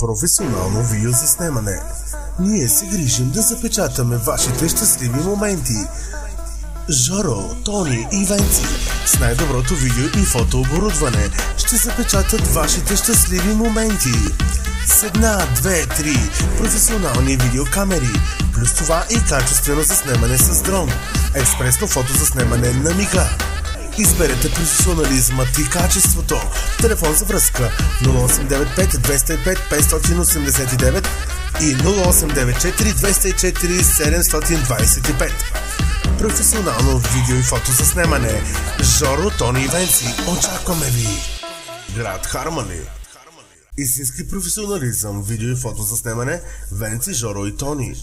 професионално видеозаснемане. Ние се грижим да запечатаме вашите щастливи моменти. Жоро, Тони и Венци с най-доброто видео и фотооборудване ще запечатат вашите щастливи моменти. С 1, 2, 3 професионални видеокамери, плюс това и качествено заснемане с дрон, експресно фотозаснемане на мига. Изберете професионализмът и качеството. Телефон за връзка 0895 205 589 и 0894 204 725. Професионално видео и фотозаснемане. Жоро, Тони и Венци. Очакваме ви! Град Хармали. Истински професионализъм, видео и фотозаснемане. Венци, Жоро и Тони.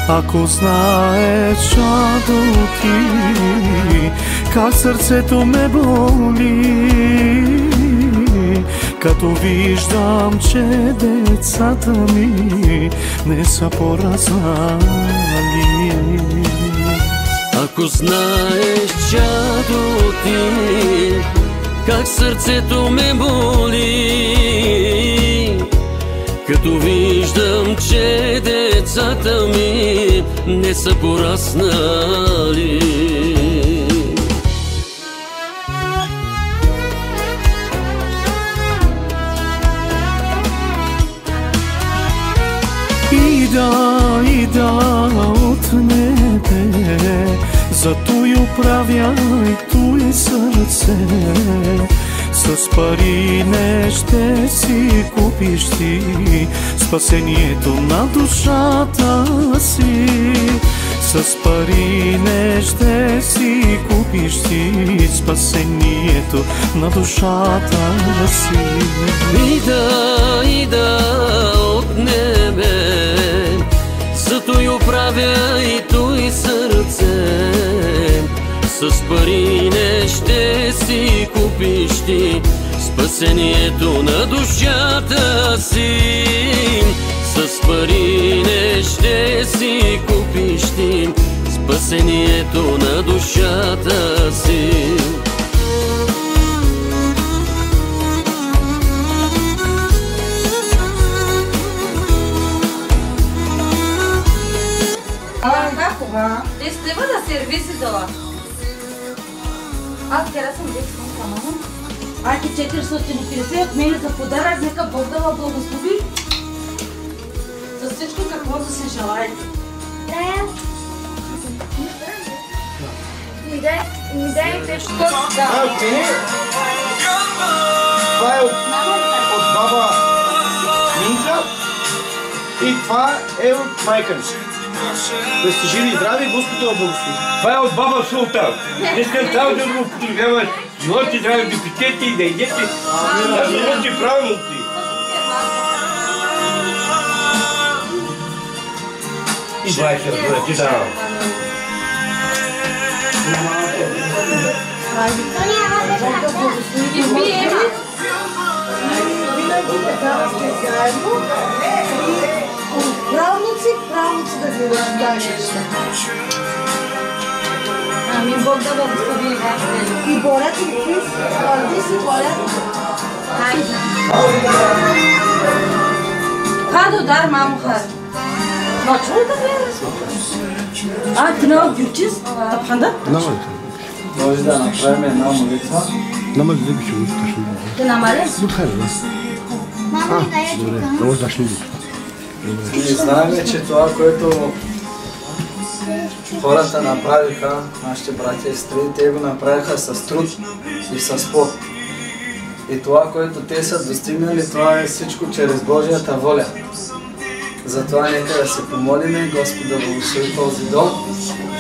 Ако знаеш, чадо ти, как сърцето ме боли, като виждам, че децата ми не са пораснали. Ако знаеш, чадо ти, как сърцето ме боли, като виждам, че децата ми не са пораснали. Ида от небе, зато й оправяй туй сърце. С пари не ще си купиш ти спасението на душата си. С пари не ще си купиш ти спасението на душата си. Ида от небе, зато й оправяй туй сърце. С пари не ще си купиш ти спасението на душата си. С пари не ще си купиш ти спасението на душата си. Este va da servisi doar. Аз тя съм детска мама. Айде 450 от мен за подарък, нека Бог да ва благослови. За всичко какво да се желаете. Ми дайте Да. Това е от баба Минка и това е от майка ми. Да сте живи и здрави, Господ да благослови. Това е от баба Султан. Искам трябва да го потребяваш. Ноти трябва да питете и да идете. Аз ноти правилно ти. И 20 да ти давам. И пием. Винаги такава сте заедно и правници да ви раздаеш. Ами Бог да благослови вас. И борят и Крис, върди си борят. Хайде. Хадо дар, мамо хадо. Начало да гледаш? Ти не обючиш? Тапханда? Може да направим една молитва. Намаз да би ще го скаши. Ти намали? Мамо, дай Добре, да може да шли. Ние знаем, че това, което хората направиха, нашите братя и сестри, те го направиха с труд и с пот. И това, което те са достигнали, това е всичко чрез Божията воля. Затова нека да се помолиме Господ да благослови този дом,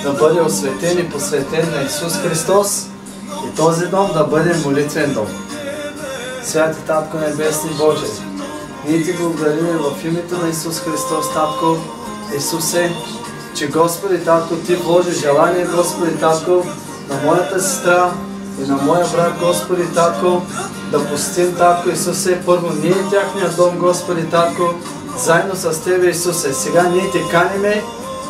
да бъде осветен и посветен на Исус Христос и този дом да бъде молитвен дом. Святи Татко Небесни Боже, ние Ти благодарим в името на Исус Христос, Татко, Исусе, че Господи Татко Ти вложи желание, Господи Татко, на моята сестра и на моя брат, Господи Татко, да посетим, Татко Исусе, първо ние тяхния дом, Господи Татко, заедно с Тебе, Исусе. Сега ние Те каниме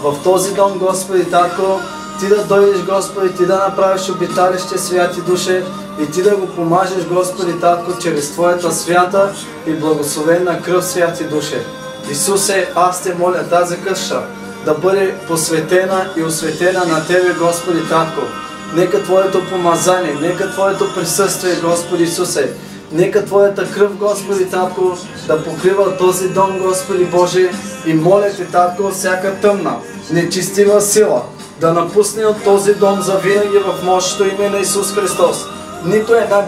в този дом, Господи Татко, Ти да дойдеш, Господи, Ти да направиш обиталище, святи душе, и Ти да го помажеш, Господи Татко, чрез Твоята свята и благословена кръв, святи душе. Исусе, аз Те моля тази къща да бъде посветена и осветена на Тебе, Господи Татко. Нека Твоето помазание, нека Твоето присъствие, Господи Исусе, нека Твоята кръв, Господи Татко, да покрива този дом, Господи Боже, и моля Те, Татко, всяка тъмна, нечестива сила да напусне от този дом завинаги в мощното име на Исус Христос. Нито едно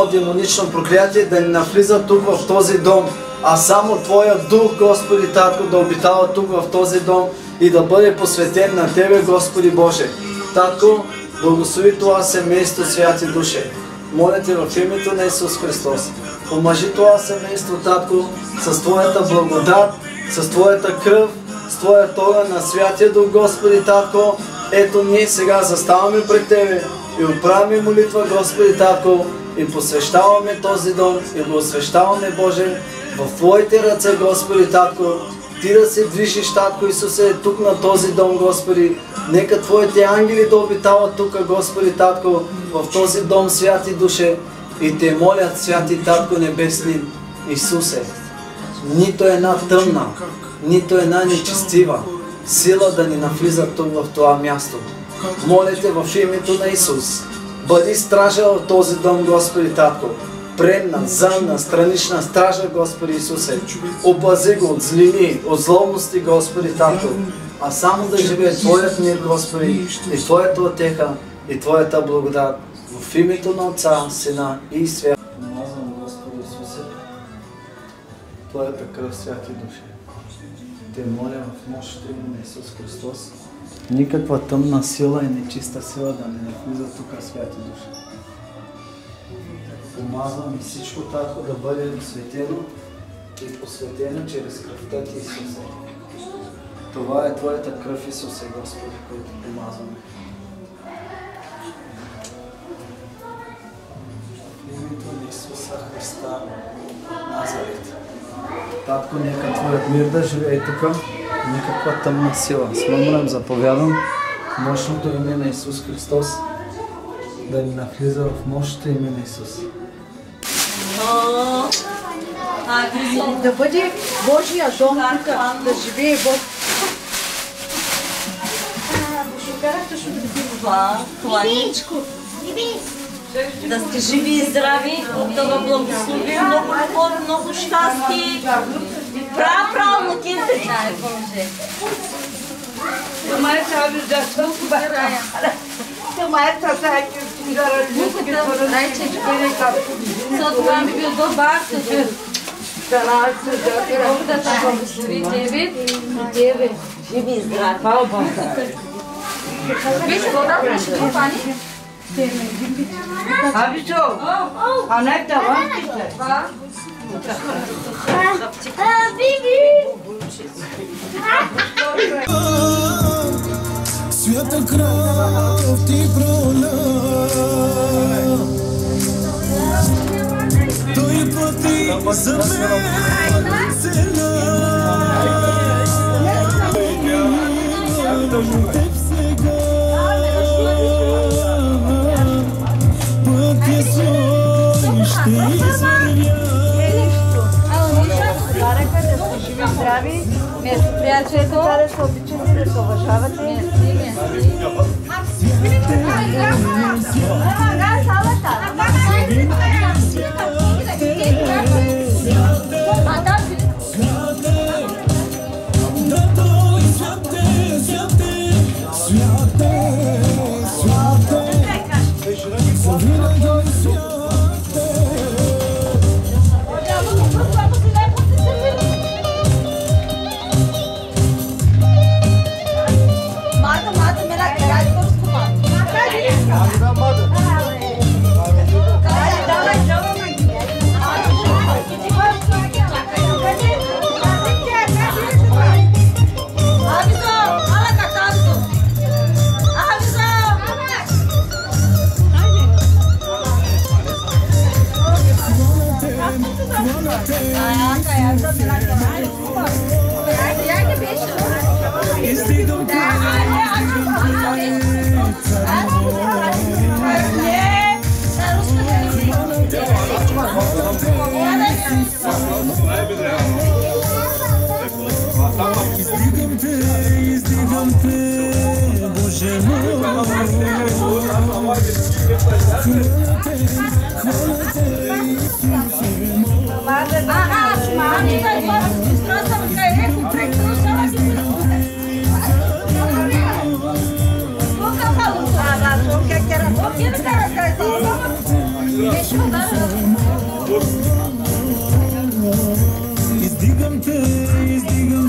демонично проклятие да не навлиза тук в този дом, а само Твоя дух, Господи Татко, да обитава тук в този дом и да бъде посветен на Тебе, Господи Боже. Татко, благослови това семейство, святи душе. Моля Те в името на Исус Христос. Помажи това семейство, Татко, с Твоята благодат, с Твоята кръв с Твоята огън на Святия Дух, Господи Татко. Ето ние сега заставаме пред Тебе и отправяме молитва, Господи Татко, и посвещаваме този дом и го освещаваме, Боже, в Твоите ръце, Господи Татко. Ти да се движиш, Татко Исусе, тук на този дом, Господи. Нека Твоите ангели да обитават тук, Господи Татко, в този дом, Святи Душе. И Те молят, Святи Татко Небесни, Исусе, нито една тъмна, нито една нечестива сила да ни навлиза тук в това място. Молите в името на Исус. Бъди стража в този дом, Господи Татко. Предна, задна, странична стража, Господи Исусе. Опази го от злини, от злобности, Господи Татко. А само да живее Твоят мир, Господи, и Твоята отеха, и Твоята благодат. В името на Отца, Сина и Свят. Помазвам, Господи Исусе, Твоята кръв, Святи Души. Те моля в мощта име на Исус Христос. Никаква тъмна сила и нечиста сила да не навлиза тук, Святи Души. Помазвам и всичко Татко да бъде осветено и посветено чрез кръвта Ти, Исусе. Това е Твоята кръв, Исусе, Господи, който помазваме. В името на Исуса Христа, Назарет. Татко, нека Твоят мир да живее тук, никаква тъмна сила. Смъмрам, заповядам мощното име на Исус Христос да ни навлиза в мощното име на Исус. Да бъде Божия дом тук, да живее Бог. Планичко, да сте живи и здрави, да ви благослови, много любов, много щастие. Право на кинте. Това ми бил добър. Бог да те благослови тебе и тебе. Живи и здрави. Виж, вода беше компания? Абичо, а не това? Свята кръв Ти проля, Той плати за мен цена. Теб сега пътя свой ще извървя. Здрави, приятелите, да се обичате, да се уважавате. Издигам те, Боже мой, хваля те, Исусе Издигам те, Боже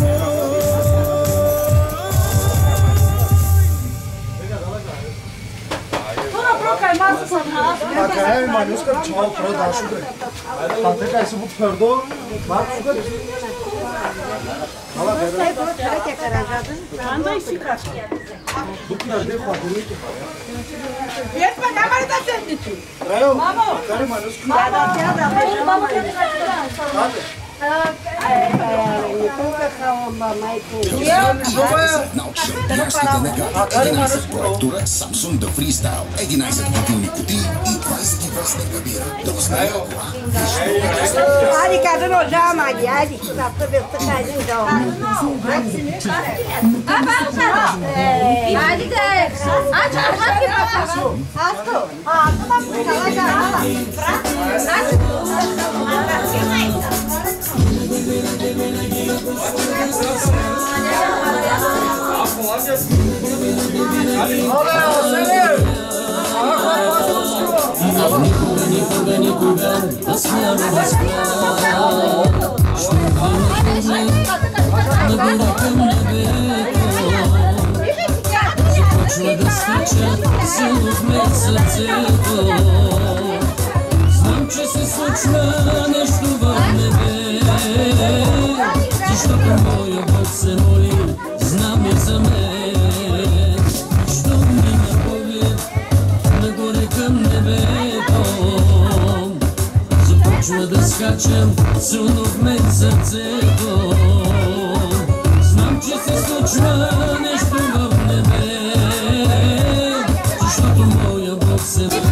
мой. Така е, манюска, чао, продашо бе. Така е се го пердо, малко Samsung The Freestyle 11 години кутии и 20 набира. Да узнаем кола. Ари kada no jama ali, tá para ver se tá indo já. Ali dai. Acha happy papa. Asto. Toma cala cala. Никуда до смерти започва да скача силно в мен сърцето. Знам, че се случва нещо в небе, защото моя Бог се моли, знам и за мен. Що мина поглед нагоре към небето, започва да скачам силно в мен сърцето. Знам, че се случва нещо в небе, защото моя Бог се моли.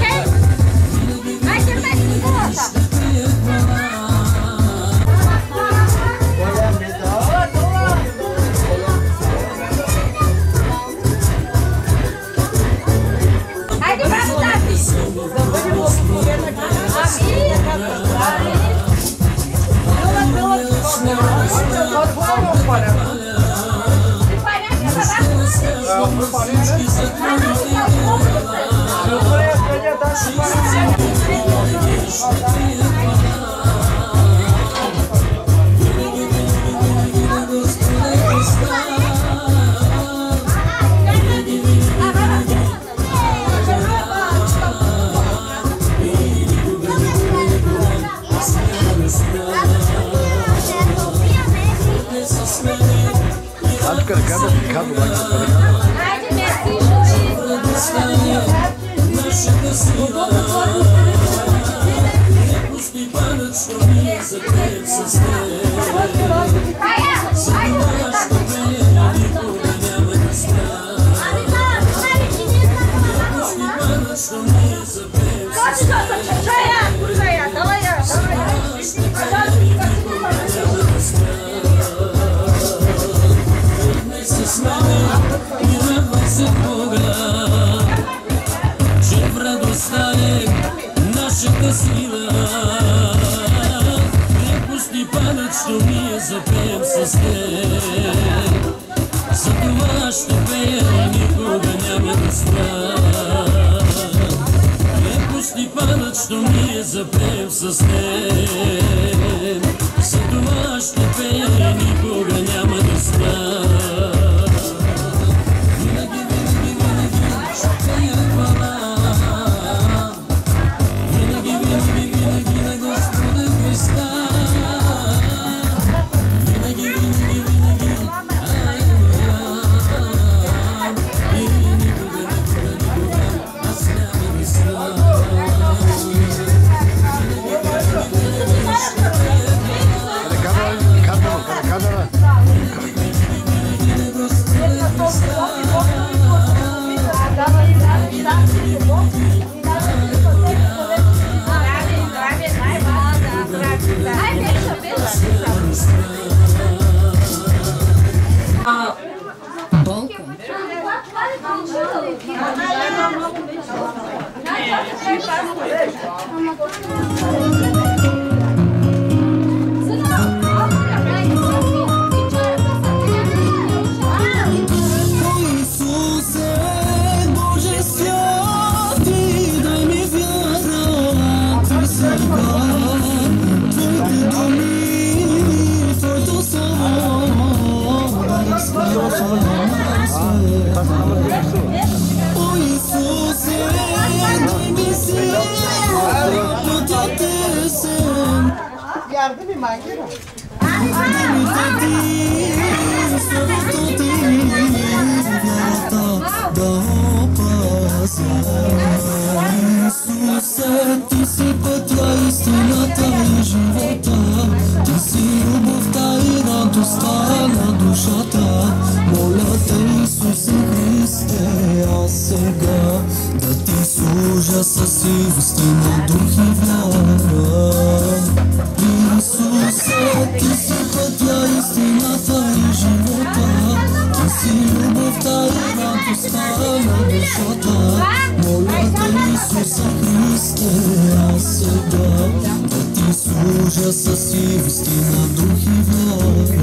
Yardım mı? думите ти, словото ти, вярата да опазя. Исусе, ти си пътя, истината и живота, ти си любовта и радостта на душата. Моля те, Исусе Христе, аз сега да ти служа с истина, дух и вяра. Исусе, ти си пътя, истината и живота, ти си любовта и радостта на душата. Моля те, Исусе Христе, аз сега да ти служа с истина, дух и вяра.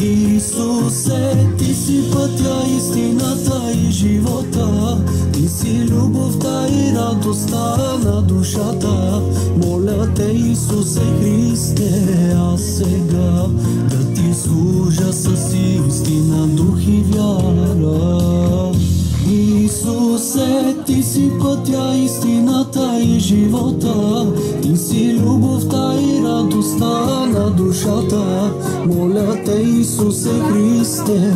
Исусе, ти си пътя, истината и живота, ти си любовта и радостта на душата. Моля те, Исусе Христе, аз сега да ти служа с истина, дух и вяра. Исусе, ти си пътя, истината и живота, ти си любовта и радостта на душата. Моля те, Исусе Христе,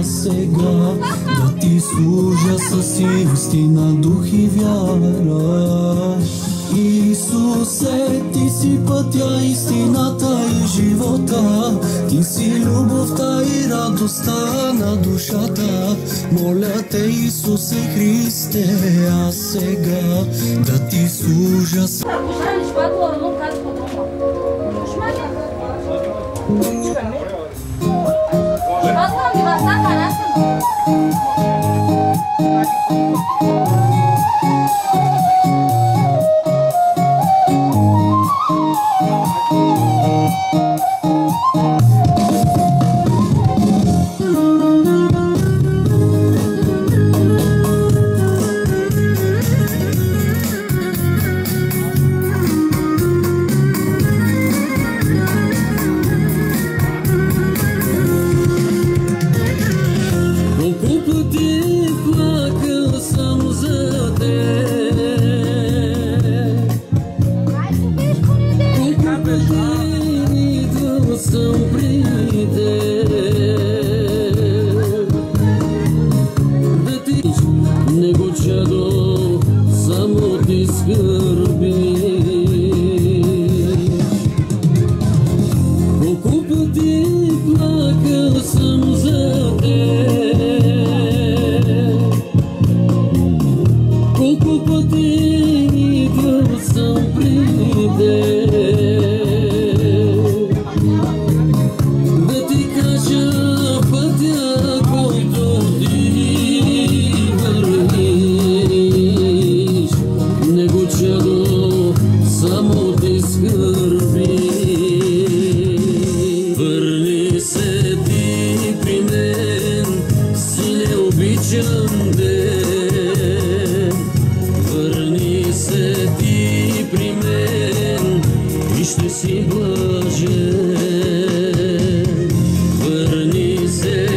аз сега да ти служа с истина, дух и вяра. Исусе, ти си пътя, истината и живота, ти си любовта и радостта на душата. Моля те, Исусе Христе, аз сега да ти служа с... Ще си блажен, върни се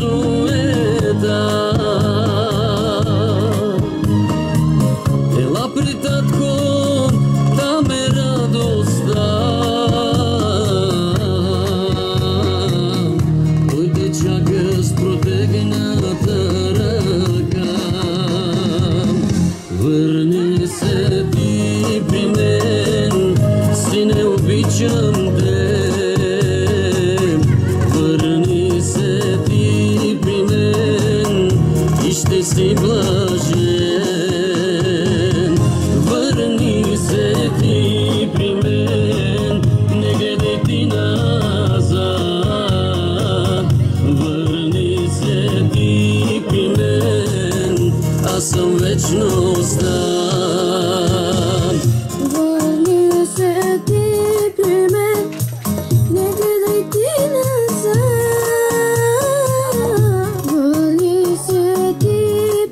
суета. Ела при татко, там е радостта. Той те чака с протегната ръка. Върни се ти при мен, сине, обичам те. Върни се ти при мен и ще си блажен. Върни се ти при мен, не гледай ти назад. Върни се ти при мен, аз съм вечността. Върни се ти при мен, не гледай ти назад. Върни се ти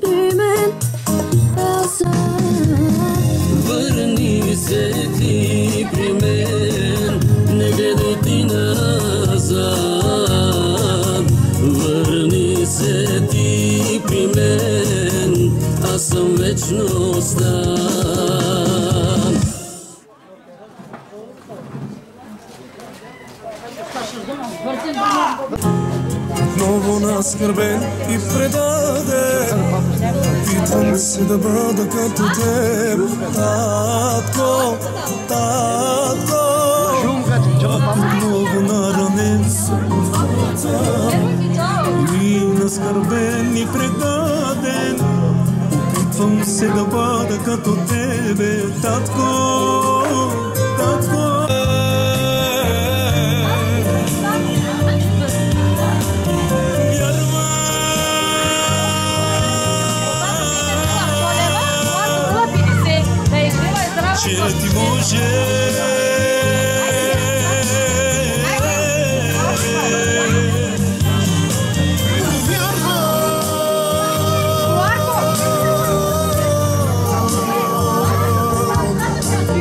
при мен, аз съм. Върни се ти при мен, не гледай ти назад. Върни се ти при мен, аз съм вечността. Отново наскърбен и предаден, питвам се да бъда като теб. Татко, татко, отново наранен съм и наскърбен и предаден. Опитвам се да бъда като тебе, татко, татко. Че ти може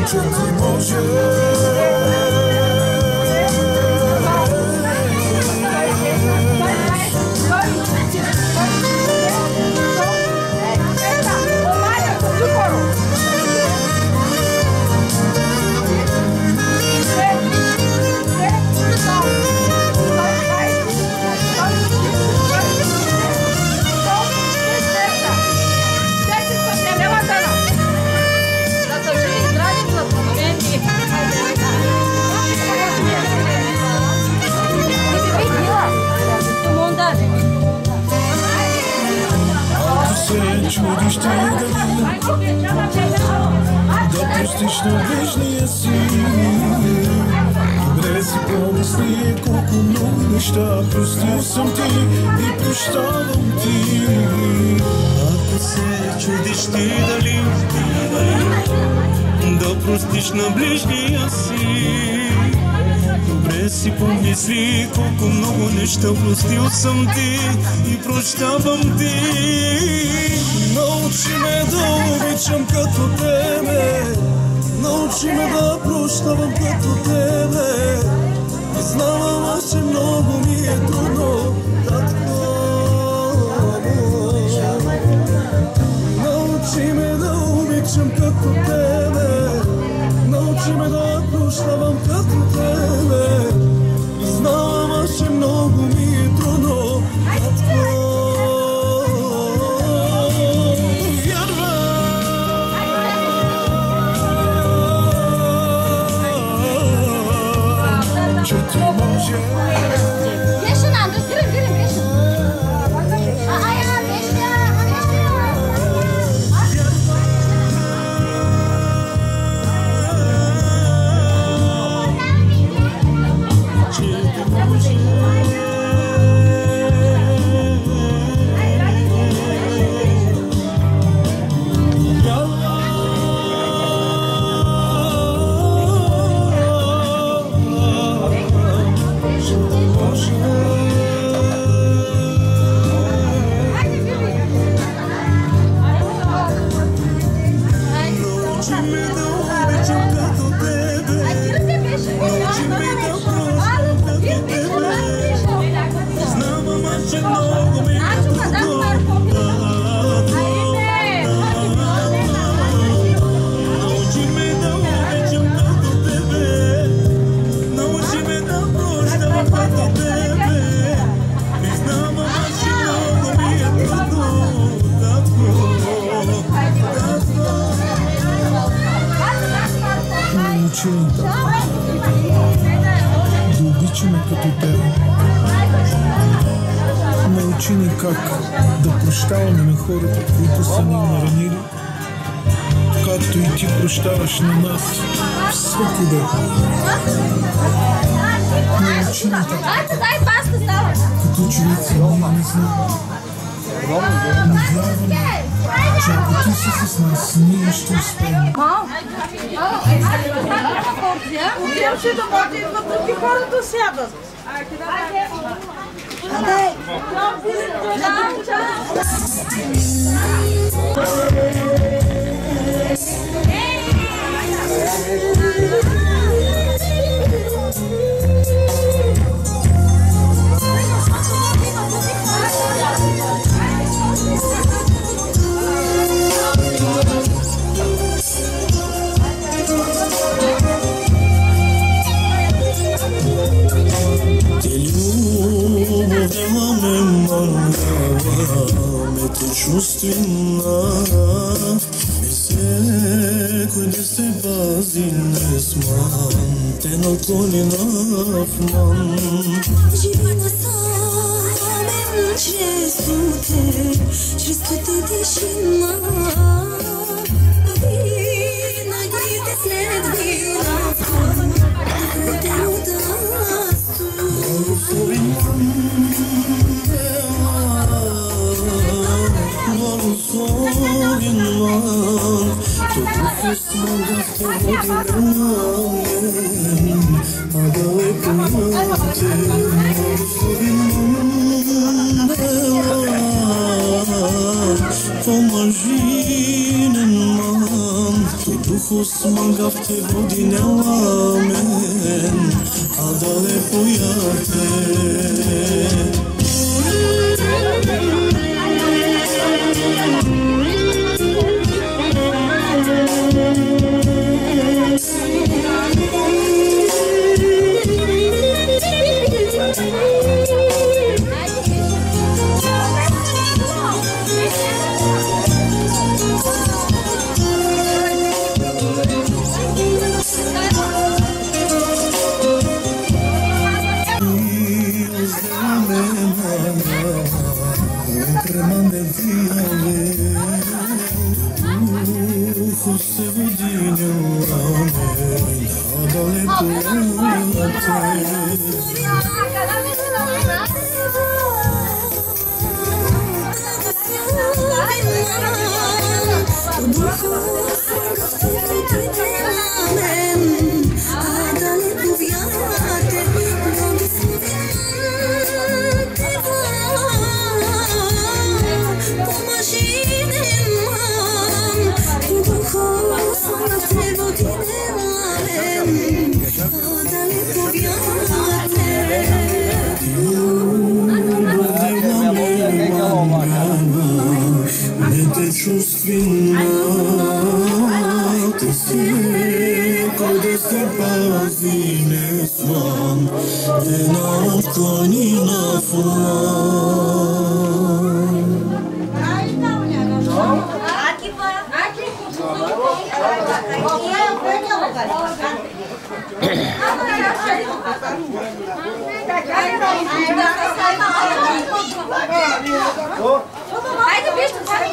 че ти може чудиш ти дали да простиш на ближния си. Добре си помисли колко много неща простил съм ти и прощавам ти. Ако се чудиш ти дали да простиш на ближния си. Добре си помисли колко много неща простил съм ти и прощавам ти. Научи ме да обичам като тебе, научи ме да прощавам като тебе. Знам, аз че много ми е трудно, татко. Научи ме да обичам като тебе, научи ме да прощавам като тебе. Знам, аз че много ми е трудно, татко. Че ти може. Беше нам, да грим, беше. Знам, ама че много като теб. Научи ни как да прощаваме на хората, които са ни наранили, както и ти прощаваш на нас всеки ден. Научи ни така, като ученици ние не знаем. Не вярваме, че ако ти си с нас, ние ще успеем. Отивам, че да може идват други хора да сядат. Чувствена, всеки да се пази несман, те наклони на вман. Живи насамен чрез те, чрез твоята тишина, винаги те следвила в те Благословен ман, то Духът смога в те води мен, а далеко няте. Благословен ман, помажинен ман, то Духът смога в те води мен, а далеко няте. Хайде, вижте, това е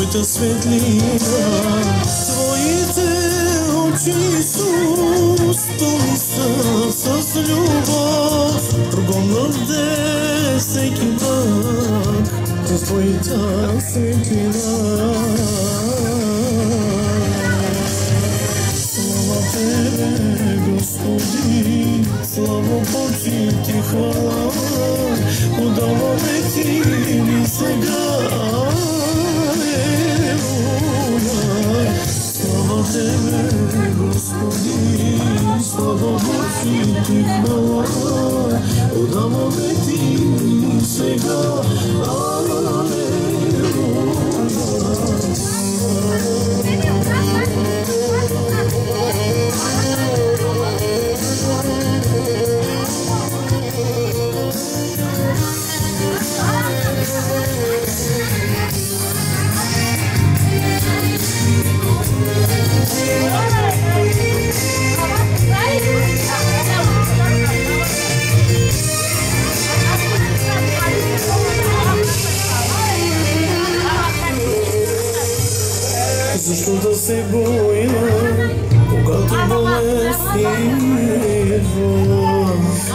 своята светлина. Твоите очи, Исус, пълни са с любов. Прогонвате всеки мрак със твоята светлина. Слава Тебе, Господи, слава, почит и хвала, отдаваме Ти ни сега. Слава Тебе, Господи, слава, почит и хвала, отдаваме Ти ни сега. Защо да се боя, когато болест идва,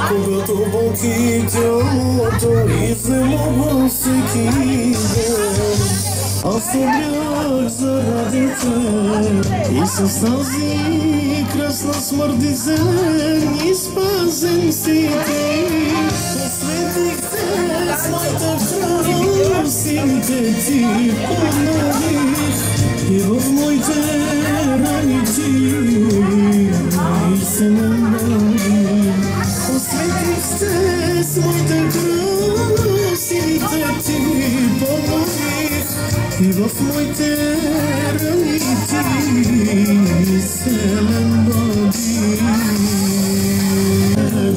когато болки тялото изземва всеки ден. Аз умрях заради Теб и с тази красна смърдизен и спасен си Ти. Посветих Те с моята кръв, силите Ти поднових и в моите рани Ти се намери. Посветих Те с моята кръв, силите Ти поднових и в моите рани Ти се намери.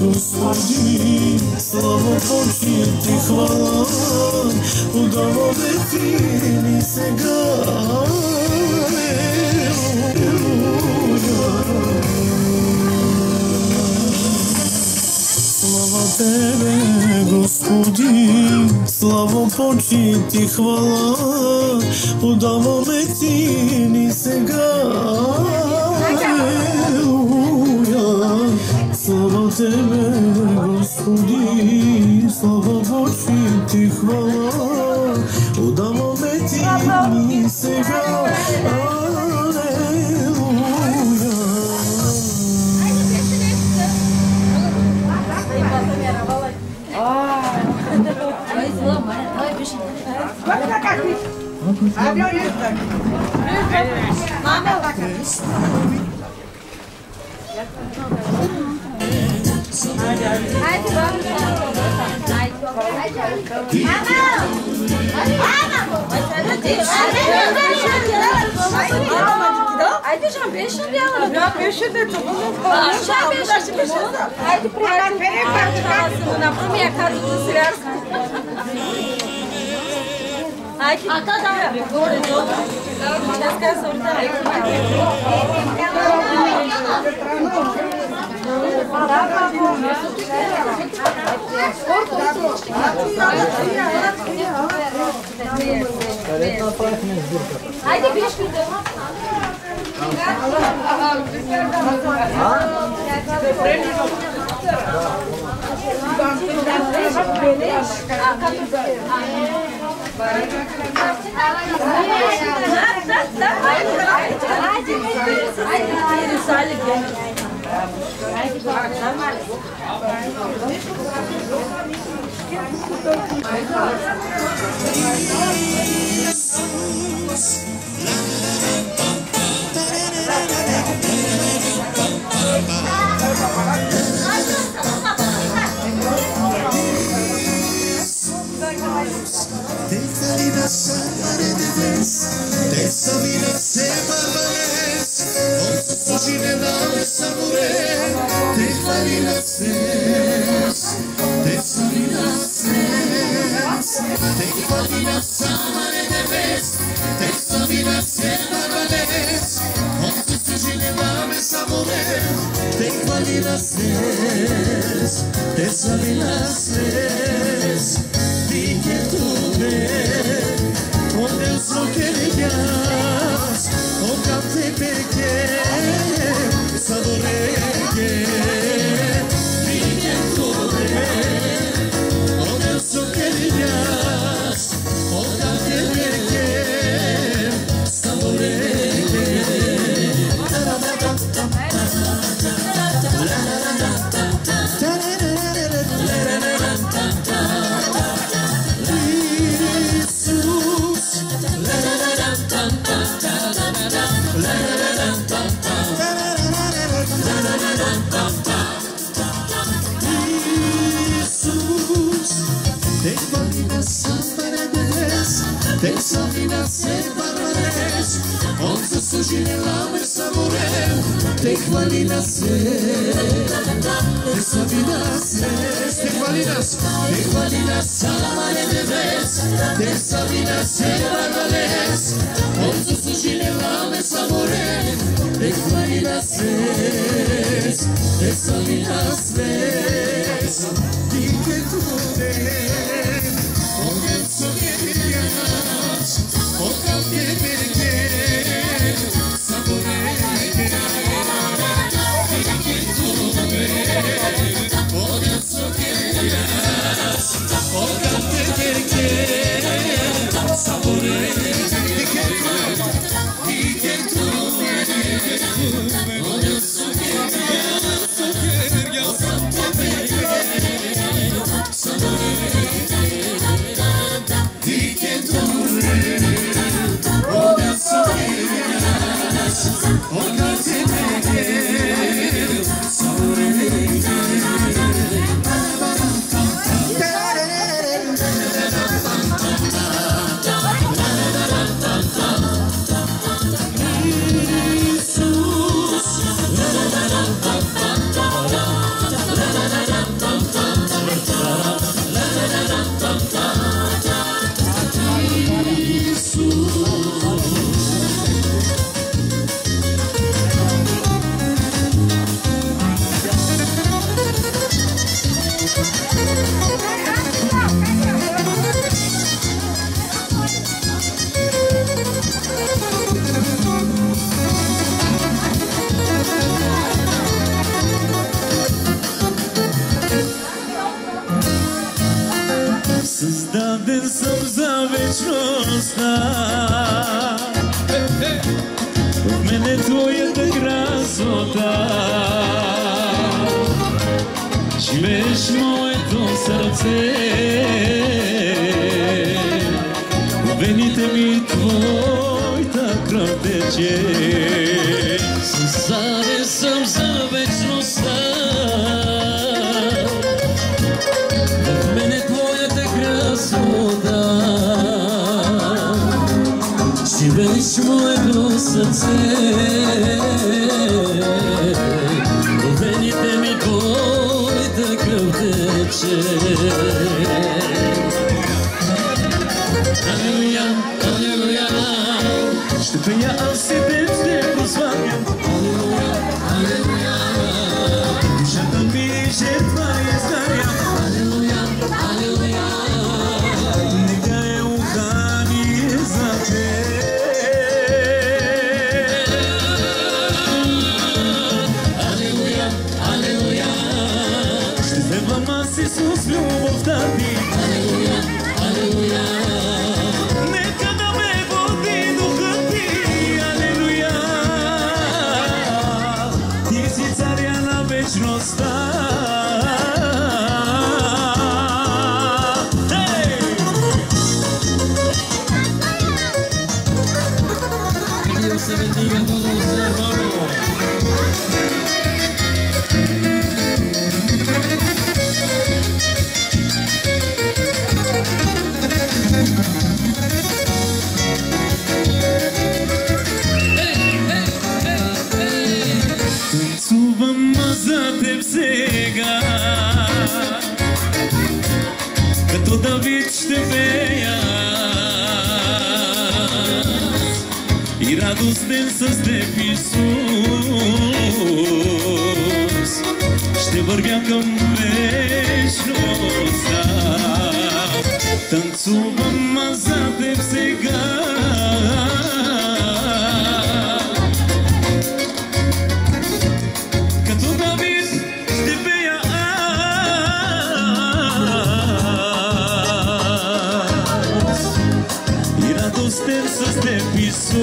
Господи, слава, почит и хвала, отдаваме Ти ни сега. Слава Тебе, Господи, слава, почит и хвала, отдаваме Ти ни сега. Слава Тебе, Господи, слава, почит и хвала, отдаваме Ти ни сега. Айде, Жан, беше надяла. Да, беше дето. Жан, беше. Айде, приятели. Направи я карта сега. Айде. А та да, горе, долу. Сейчас казвам, да. Айде, биш ги дома. Essa vida sempre aparece, onde surge essa mulher. Essa vida essa vida essa vida samare de vez, essa vida sempre aparece, onde surge essa mulher. Essa vida essa vida vi que tu vês. Oh Deus, não queria Те са вина се барвареш, от засъжинела ме саморел. Те хвали нас те са вина се, те хвали нас, те хвали нас, саламане девес. Те са вина се барвареш, от засъжинела ме саморел. Те хвали нас те са вина се. Създаден съм за вечността, в мен е твоята красота. Живееш моето сърце, в вените ми твоята кръв тече. Създаден съм за вечността, в мен е твоята красота. Живееш моето сърце, в вените ми твоята кръв тече. Алелуя, алелуя, ще пея аз и теб ще прославям. Алелуя, алелуя, душата ми жертва изгаря. Алелуя, алелуя, нека е ухание за теб. Алелуя, алелуя, ще певам аз Исус любовта ти. Алелуя, алелуя, нека да ме води духът ти. Алелуя, ти си царя на вечността. Dios se bendiga a todos, hermanos. Танцувам за теб сега, като Давид ще пея и радостен с теб, Исус, ще вървя към вечността. Танцувам за теб сега, като Давид ще пея аз и радостен с теб, Исус,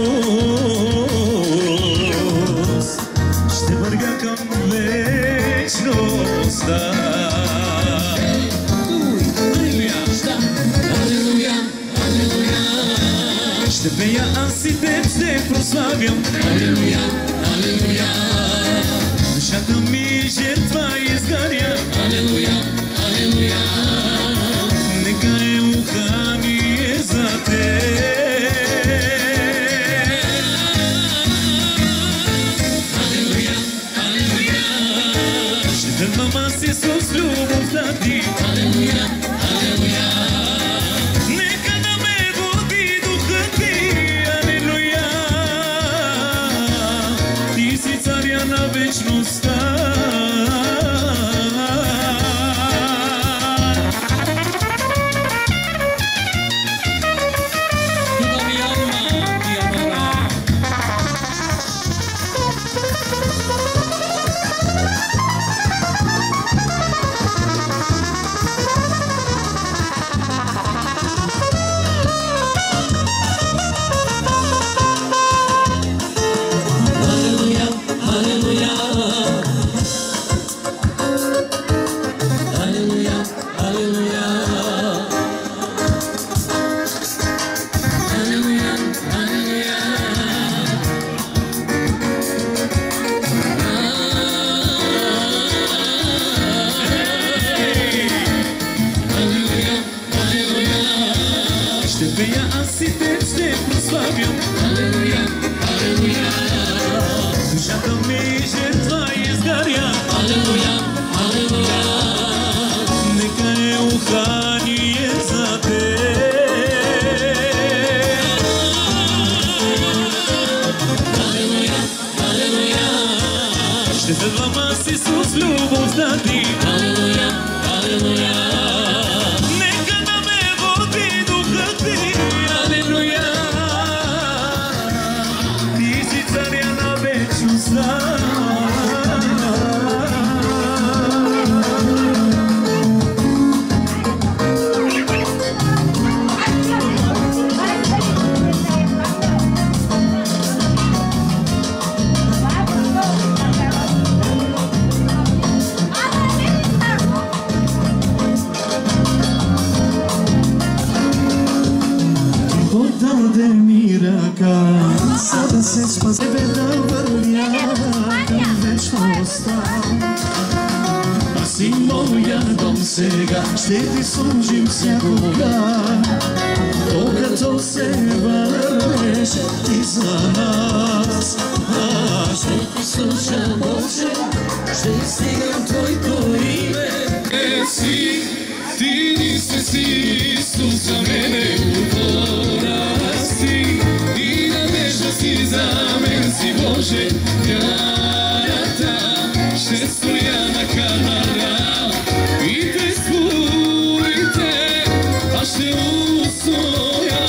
ще вървя към вечността. Алелуя, алелуя, ще пея аз и теб ще прославям. Алелуя, алелуя, душата ми жертва изгаря. Алелуя, алелуя, нека е ухание за теб. милостта. Ще ти служим всякога, докато се върнеш ти за нас. Ще ти слушам, Боже, ще стигам Твоето име. Си, ти ни си Исус за мене, отвора си и надежда си за мен си, Боже, вярата. Ще стоя на канара и през бурите аз ще устоя.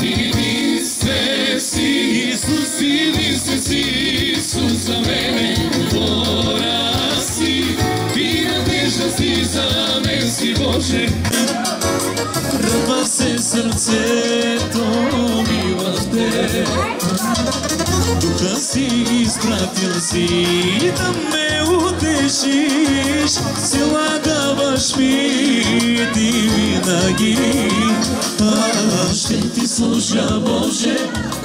Единствен си Исус, единствен си Исус за мене, отвора си и надежда си за мен си, Боже. Ръва се сърцето ми в Теб, духа си изпратил си да ме утешиш, сила даваш ми ти винаги. Ще ти служа, Боже,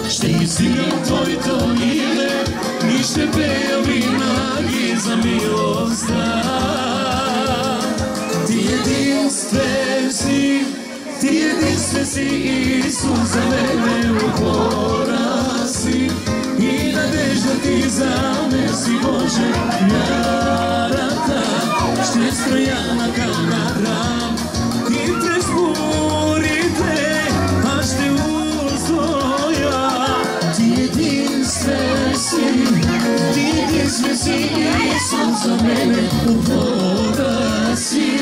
ще издигам Твоето име и ще пея винаги за милостта. Ти единствен си, ти единствен си Исус за мене, опора си и надежда ти за мен си, Боже, вярата. Ще стоя на канара и през бурите аз ще устоя. Ти единствен си, ти единствен си Исус за мене, опора си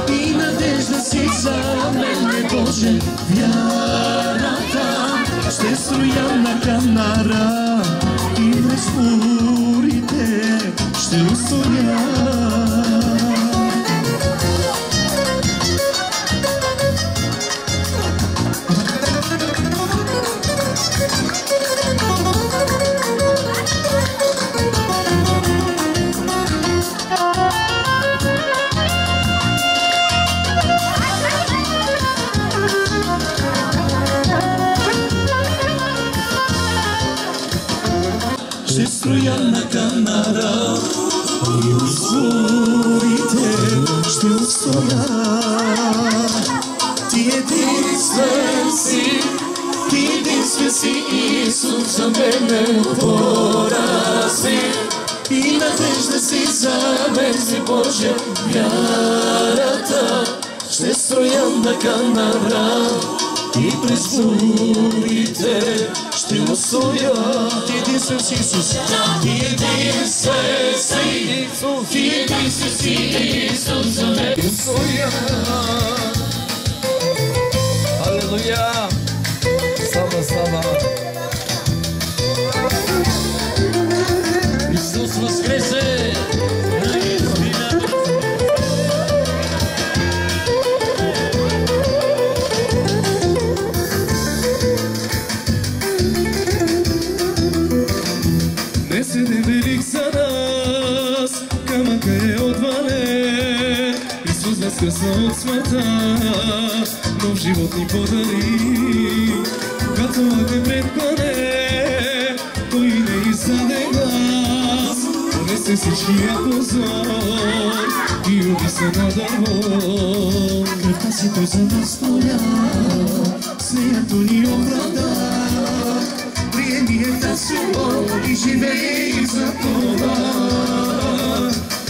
и надежда си за мене, Боже, вярата. Ще стоя на канара и през бурите ще устоя. Ще строя на канара и узорите ще устоя. Ти единствен си, ти единствен си Исус за мене, опора си и надежда си за мен си, Боже, вярата. Ще строя на канара и през бурите ще устоя. Ти единствен Исус, Исус. Ти един си, ти един си, Исус за мен. Алелуя! Слава, слава! Исус възкресе! Днес е ден велик за нас, камъка е отвален. Исус възкръсна от смъртта, нов живот ни подари. Когато лагне пред клане, той не издаде глас. Понесе всичкия позор и уби се на дърво. Кръвта си той за нас поля, с нея той ни оправда. Приеми е тази любов и живей за това.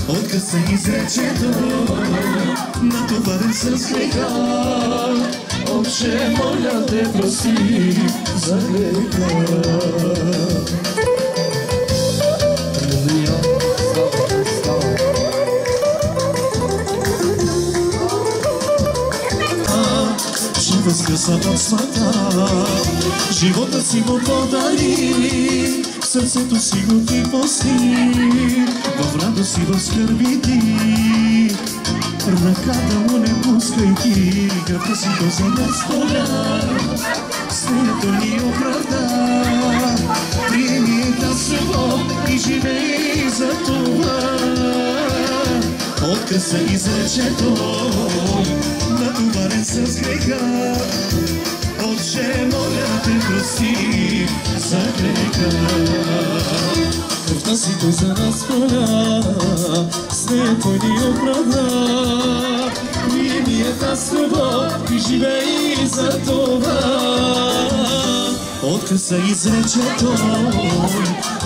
Отказ се изрече той, натоварен с греха. Отче, моля те, прости за греха. Алелуя! Слава, слава! Ще възкръсна от смъртта, живота си го подари, в сърцето си го ти пусти, в радост и в скърби ти. Ръката му не пускай ти, кръвта си го за нас поля, с нея той ни оправда. Приеми тази любов и живей за това. Отказ се изрече той, натоварен с греха. Отче, моля те, прости за греха. Кръвта си той за нас поля, с нея той ни оправда. Приеми е тази любов и живей за това. Отказ се изрече той,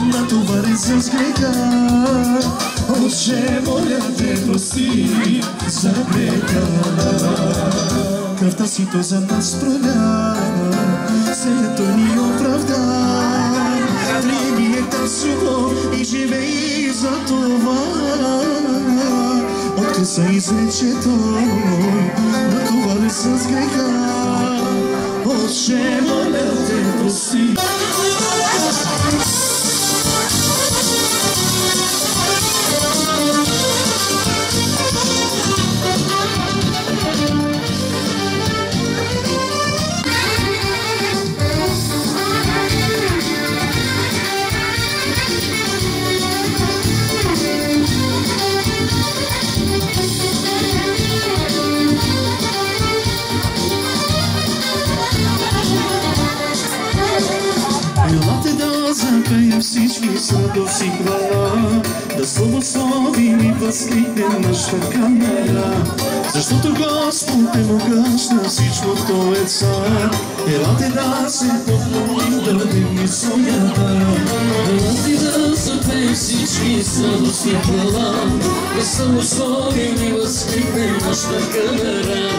натоварен с греха. Отче, моля те, прости за греха. Кръвта си той за нас проля, с нея той ни оправда. Приеми е тази любов и живей за това. Отказ се изрече той, натоварен с греха. Отче, моля те, прости. Запеем всички с радост и хвала, да славословим и възкликнем нашата камера. Защото Господ е могъщ на всичко, Той е цар. Елате да се поклоним, да дадем своята. Елате да запеем всички с радост и хвала, да славословим и възкликнем нашата камера.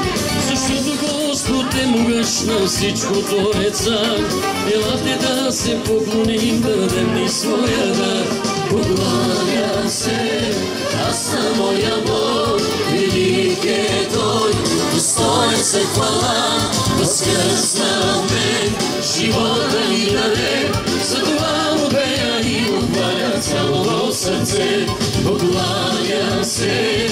Защото Господ е могъщ на всичко, Той е цар. Елате да се поклоним, да дадем ни своя дар. Покланя се, аз на моя Бог, велик е Той, достоен се хвала, възкръсна от мен, живота ни даде. Затова му пея и му хваля цялото сърце. Покланя се,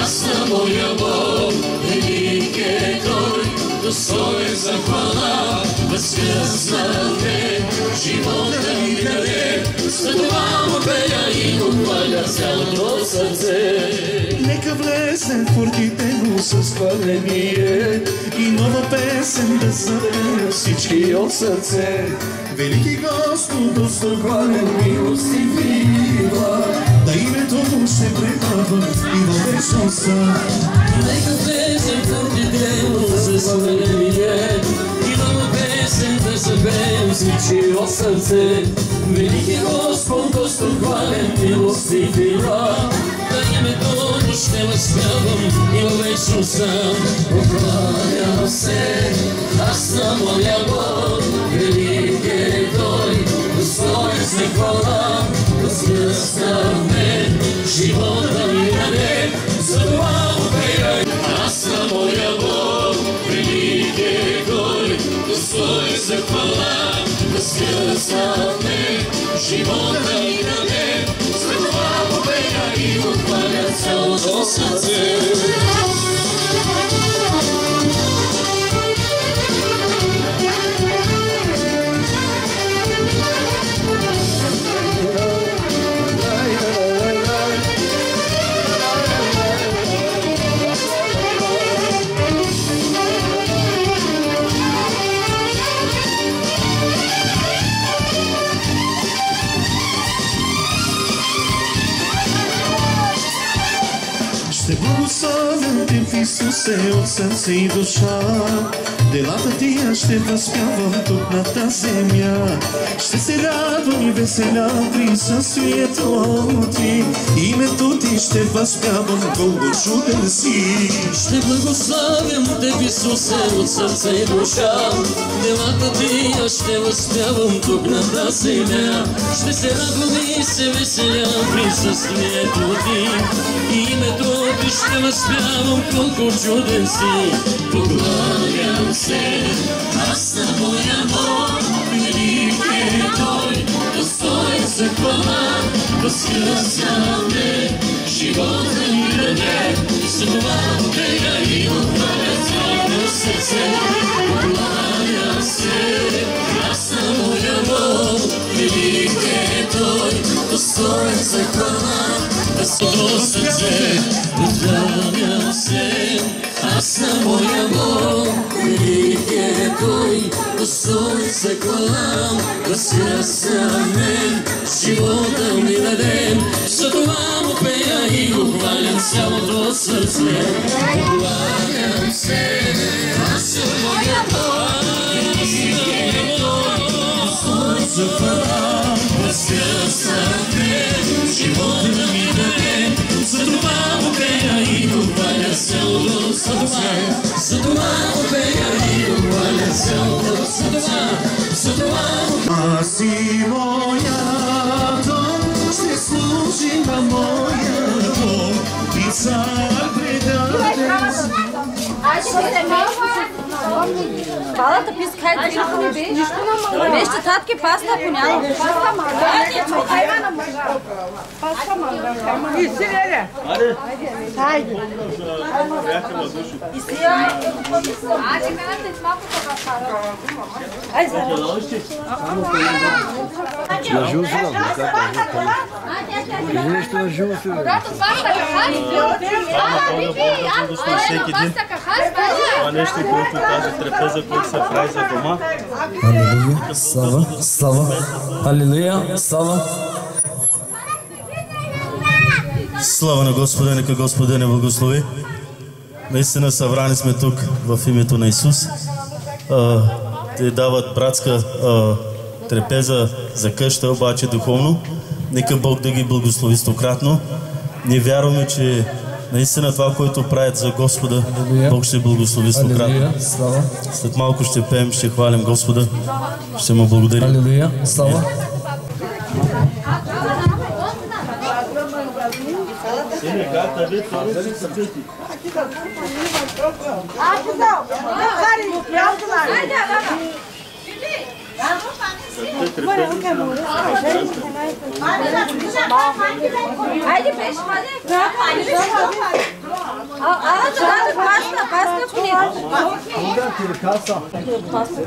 аз на моя Бог, велик е Той, достоен за хвала, възкръсна от мен, живота ни даде. Затова му пея и му хваля цялото сърце. Нека влезем в портите му с хваление и нова песен да запеем всички от сърце. Велики Господ, достохвален, милостив и била, да името му ще пребъдва и във вечността. Нека влезем в портите му с хваление и нова песен да запеем всички от сърце. Велики Господ, достохвален, милостив и била, да името му ще възпявам и във вечността. Покланям се, аз на моя Бог, велик е Той, достоен се хвала. възкръсваме, живота ни даде, за това му пея и го хваля цялото сърце. Ще благославям Те в Исусе от сърце и душа. Делата Ти аз ще възпявам тук на тази земя. Ще се радвам и веселя присъствието Ти. Името Ти ще възпявам, колко чуден си. Ще благославям Те в Исусе от сърце и душа. Делата Ти аз ще възпявам тук на тази земя. Ще се радвам и се веселя присъствието Ти. Името Ти ще възпявам, колко чуден си. Покланям се, аз на моя Бог, велик е Той, достоен за хвала, възкръсваме, живота ни даде, за това му пея и го хваля цялото сърце. Покланям се, аз на моя Бог, велик е Той, достоен за хвала, възкръсваме сърце. Покланям се, аз на моя Бог, велик е Той, достоен за хвала, възкръсваме, живота ми даде, за това му пея и го хвалям цялото сърце. Покланям се, аз на моя Бог, велик е Той, достоен за хвала, възкръсваме, живота ми даде, за това му пея и го хваля цялото сърце. За това му пея и го хваля цялото сърце. За това му... Аз и моя дом ще служи на моя дом и цар предаден. Балата писка, хайде, нищо на мала. Вижте, татки, паста, поняла. Паста манга. Хайде на мъжа. Паста манга. И си, леле. Хайде. И си, айде, канате с малко така стара. Айде, На Жусова, или нещо на Жусова. когато паста Това нещо, което тази трапеза, която се прави за дома. Алелуя, слава, слава, алелуя, слава. Слава на Господа, нека Господа не благослови. Наистина събрани сме тук в името на Исус. Те дават братска трапеза за къща, обаче духовно. Нека Бог да ги благослови стократно. Ние вярваме, че наистина това, което правят за Господа, Бог ще благослови стократно. След малко ще пеем, ще хвалим Господа, ще му благодарим. Алелуя, слава. Айде, пеш, маде. Паста,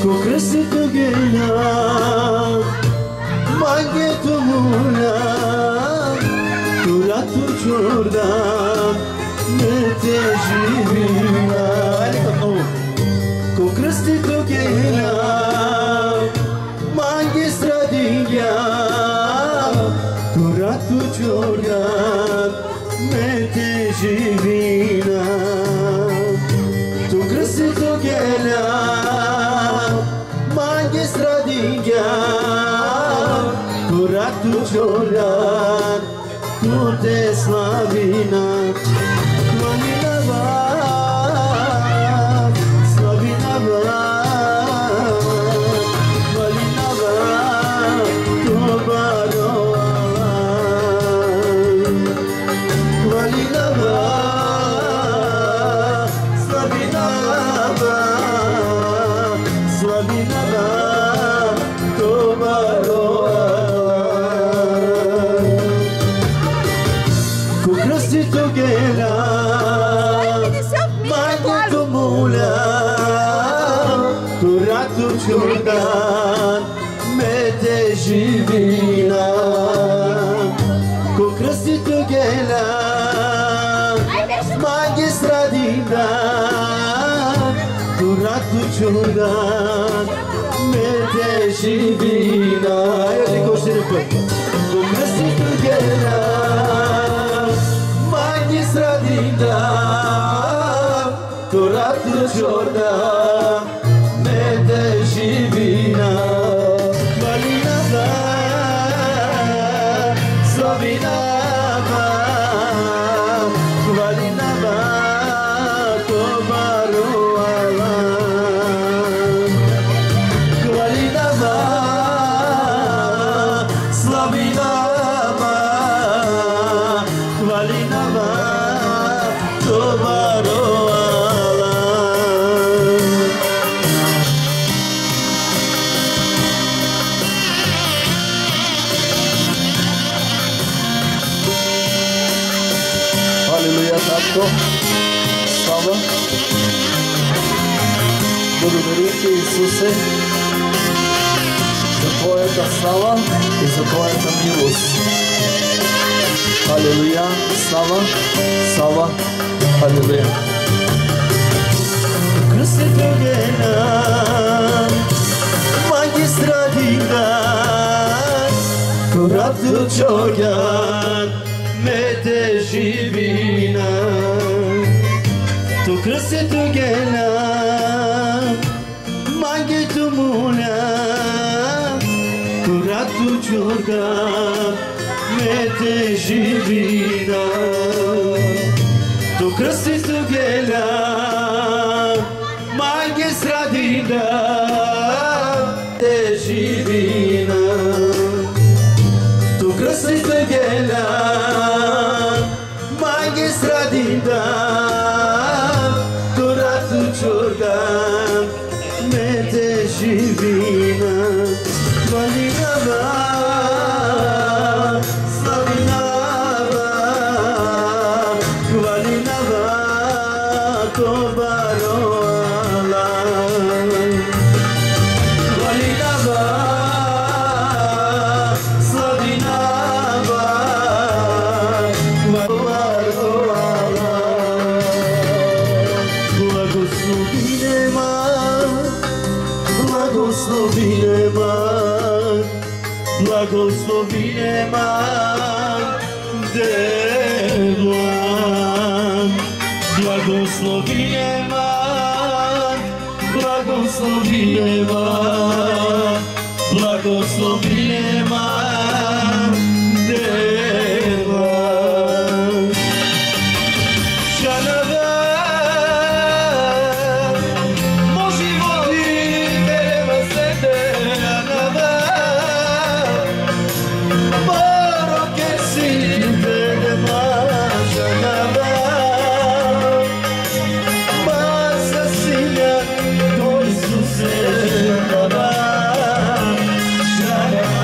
Cu crăsitul ghela Maghetul mula Curatul Jordan Mete jivina Cu crăsitul ghela Maghistra din ea Curatul Jordan Mete jivina Tu crăsitul ghela Magistra din ea Curatul Jordan Tu te slavina Slavina va Slavina va Slavina va Tu baroa Slavina va Slavina va Slavina va Tu baroa Cu crăsitul ghela Maghetul mula Curatul Jordan Mete jivina Cu crăsitul ghela Magistra din Dan Curatul Jordan Mete jivina Eu zic o șerpă Cu crăsitul ghela Magistra din Dan Curatul Jordan Mete jivina Valina va Slavina va Valina va Tobaroa Valina va Slavina va Valina va Tobaroa Аллилуйя, Татко, слава! Благодаря Ти, Исусе, за Твоята слава и за Твоята милост. Аллилуйя, слава, слава, аллилуйя. Кръстето гена, магистра дина, Curatul Jordan Mete jivina Tu crăsitul ghela Maghetul mula Curatul Jordan Mete jivina Tu crăsitul ghela Magistra din Dan Mete jivina Tu crăsitul ghela Magistra din Dan Curatul Jordan Mete jivina Valina va Slavina va Valina va Tobaroa Valina va Slavina va Blagoslovine man Devlan Blagoslovine man Blagoslovine man Blagoslovine man Devlan Шанава Може води Дерева сете Шанава Shut up.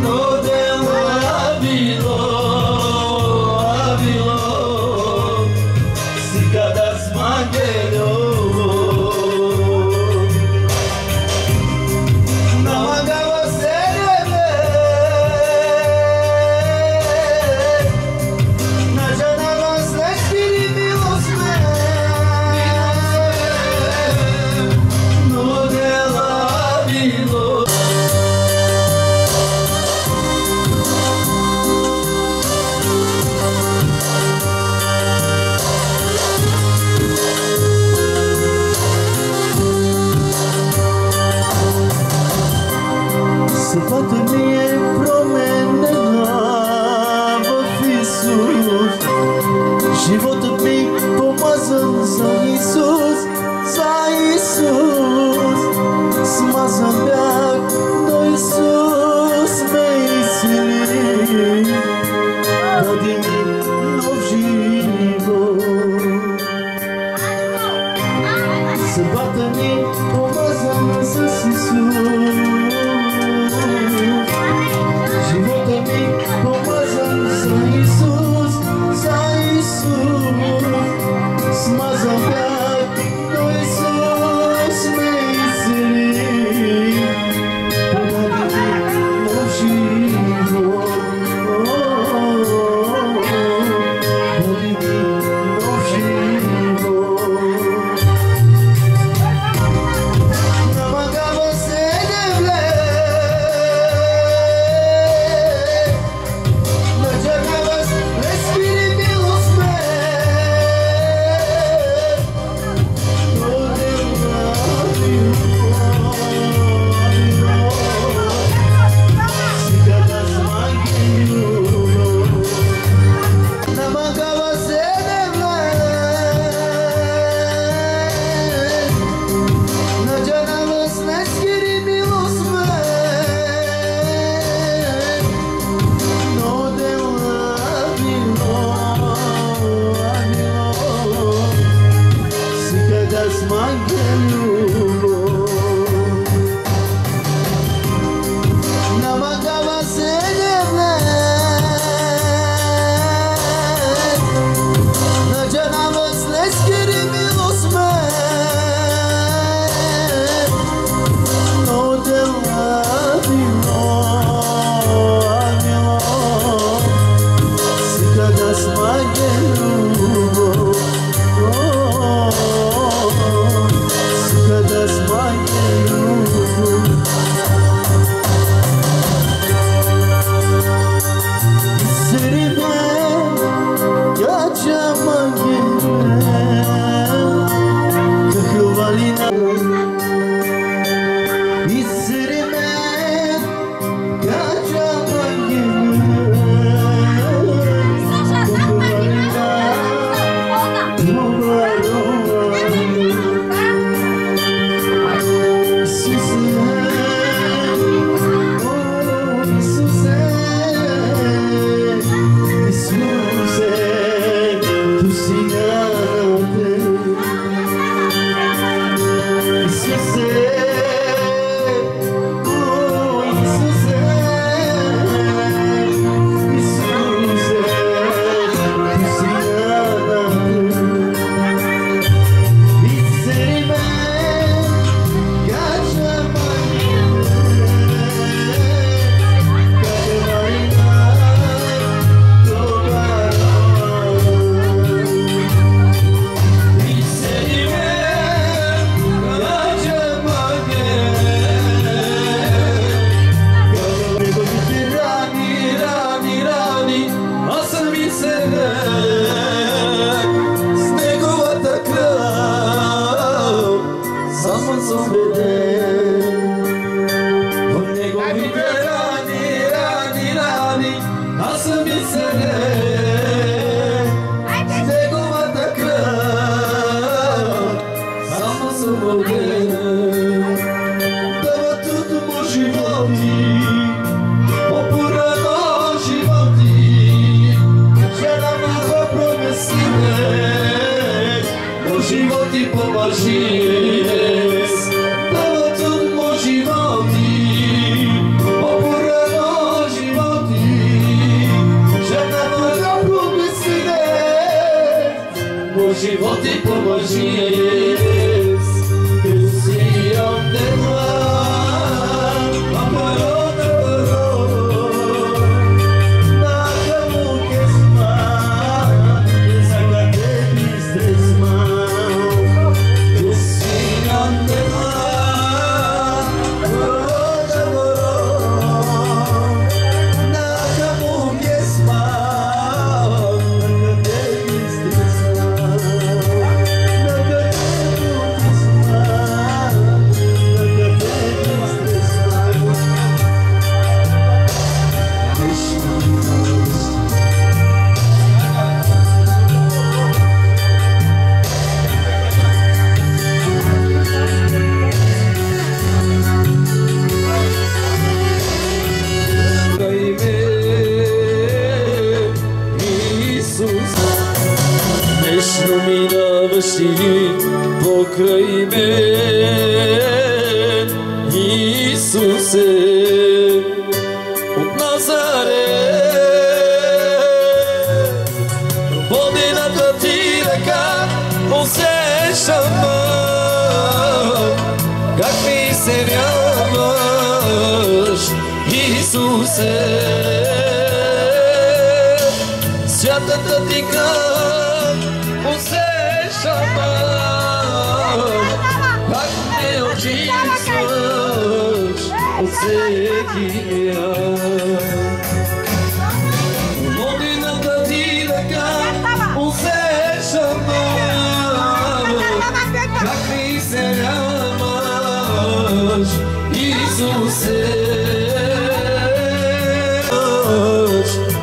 No Съдбата ми е променена в Исус. Животът ми помазан за Исус, за Исус. Смазан бях, но Исус ме изцели. Даде ми нов живот. Съдбата ми помазан с Исус. Живота ми помазан за Исус, за Исус. Смазан бях, но Исус ме изцели. Подаде ми нов живот. Даде ми нов живот. Намагава се да влезе. от Назарет. Водената ти ръка усещам, как ми се вярваш, Исусе. Святата ти кръв усещам, как ме очистваш от всеки грях. Водената ти ръка усещам, как ми се вярваш, Исусе.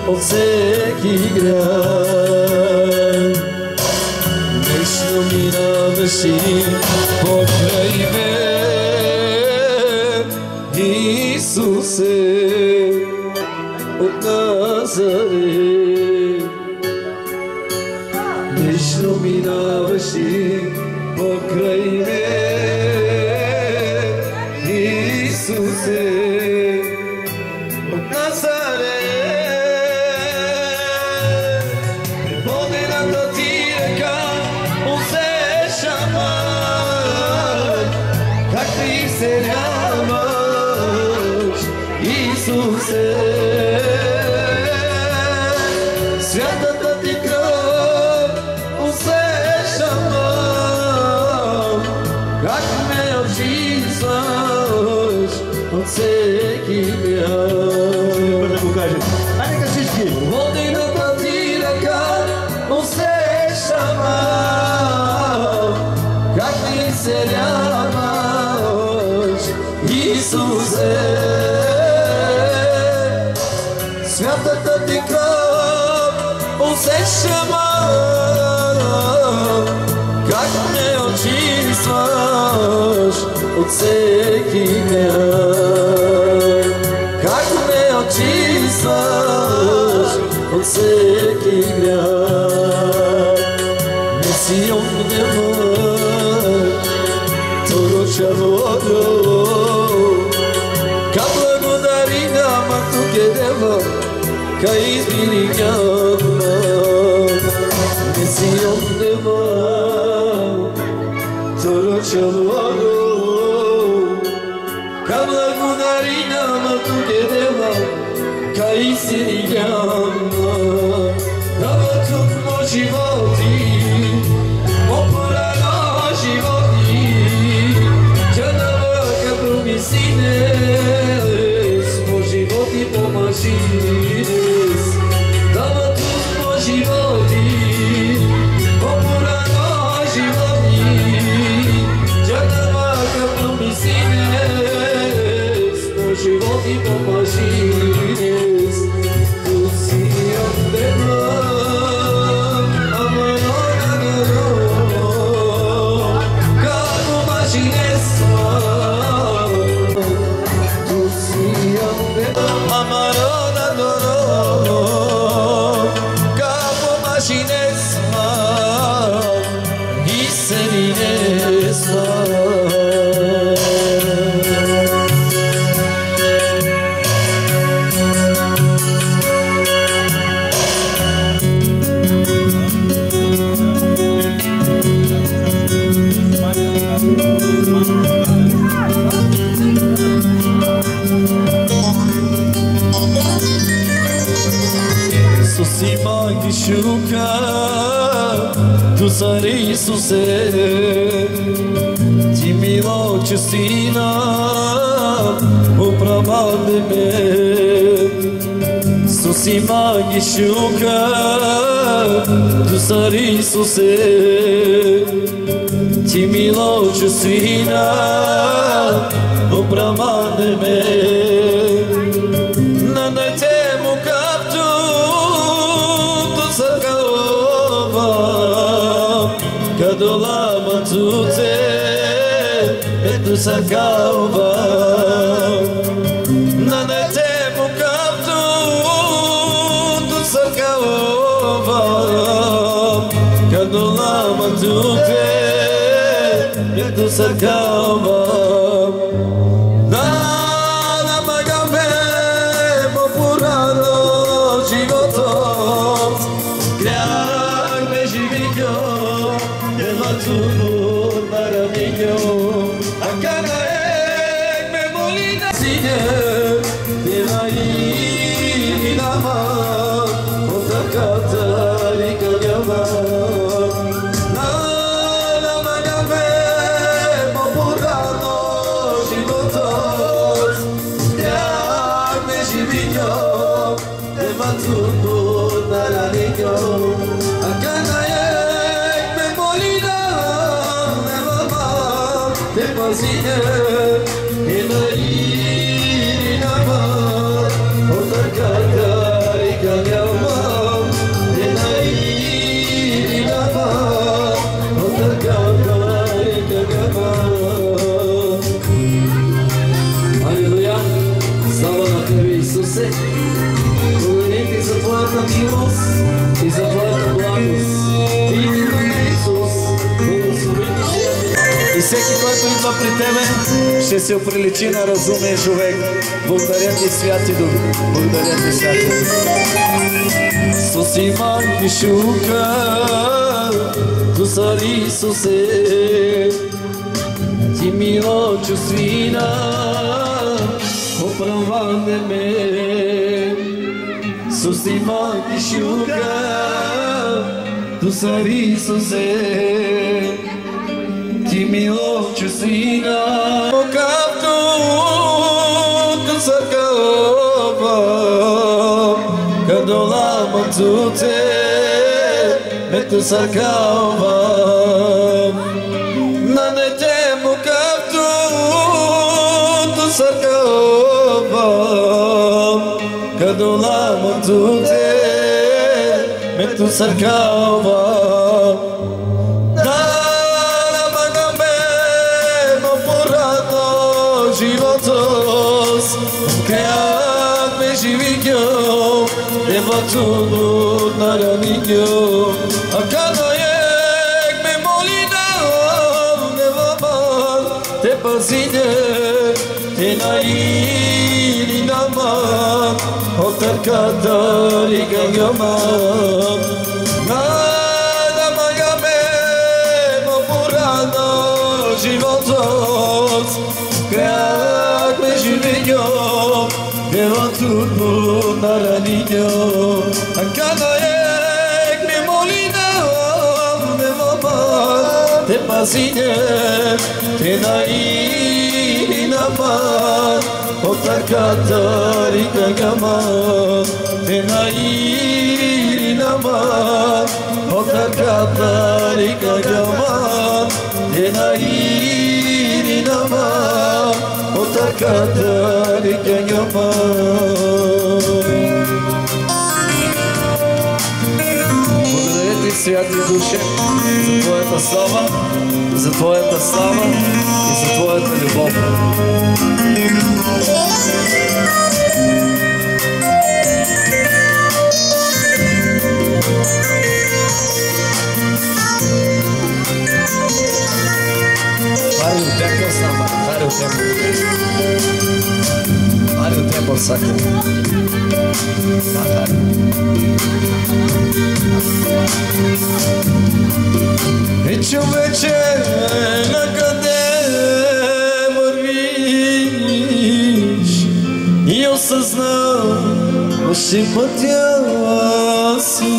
От всеки грях. Вечно минаваш и покрай мен, Исусе от Назарет. Вечно минаваш и покрай мен, Исусе от Назарет. Святата ти кръв усещам, как ме очистваш от всеки грях. Да го кажем. Айде ка всички. Водената ти ръка усещам, как ми се вярваш, Исусе. Святата ти кръв усещам, как ме очистваш от всеки грях. Как ме очистваш от всеки грях. Не си огневът, торочавото, ка благодари nama tu kedeva, ka izmini njama, ne si ondeva, toročavalo, ka благодари nama tu kedeva, ka izmini njama, dava tuк мо животи, опорано животи, че дава като ми сине. Životi pomaži dnes, dava tuк мо životi, opurano životi, čakava kapno mi sines, мо životi pomaži dnes, tu si od teba, amano nagaro, kako maži nesva. Amarona doro, capo machinesma, iserinesma. Sosima gishuka, tu sari Isuse, ti milo čestina, upravade me. Sosima gishuka, tu sari Isuse, ti milo čestina, upravade me. Kadolama tute, etu sakauba. Nanete mukaptu, tu sakauba. Kadolama tute, etu sakauba. Nana magabe, mo Всеки, който идва при тебе, ще се оприличи на разумен човек. Благодаря ти, Святи Дух. Благодаря ти, Святи Дух. Исуси Манкишука, Дусар Исусе, ти мило чувствина, оправане ме. Исуси Манкишука, Дусар Исусе, ti milo čustina kaptu tu sarkava kadola matute metu sarkava na nete mu kaptu tu sarkava kadola matute metu sarkava tudo na raninho a cada me molina neva mal te pasine te naí na mar outra cadari ganhama nada magame no purana životos krak me živinho neva tudo na raninho a cada me molina neva mal te pasine te naí na mar outra cadari ganhama te naí na mar outra cadari ganhama te naí na mar outra cadari ganhama. Святи Душе, за Твоята слава, за Твоята слава и за Твоята любов. Pare o tempo, Sama, pare o tempo. Pare o tempo, Sacra. E човече, накъде вървиш и осъзнаваш пътя си.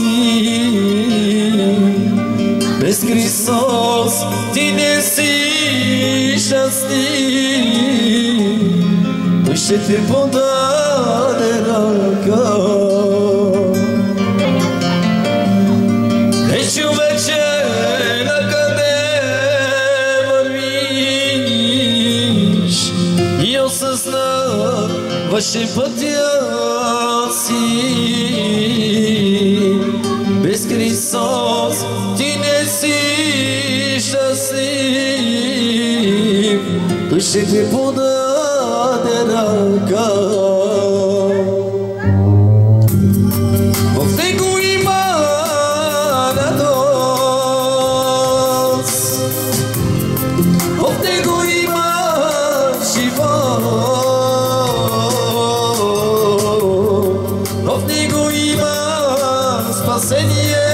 Без Христос ти не си щастлив, Той ще те подаде ръка. Е, човече, накъде вървиш и осъзнаваш пътя си. Без Христос ти не си щастлив, Той ще те подаде ръка. В Него има радост, в Него има живот, в Него има спасение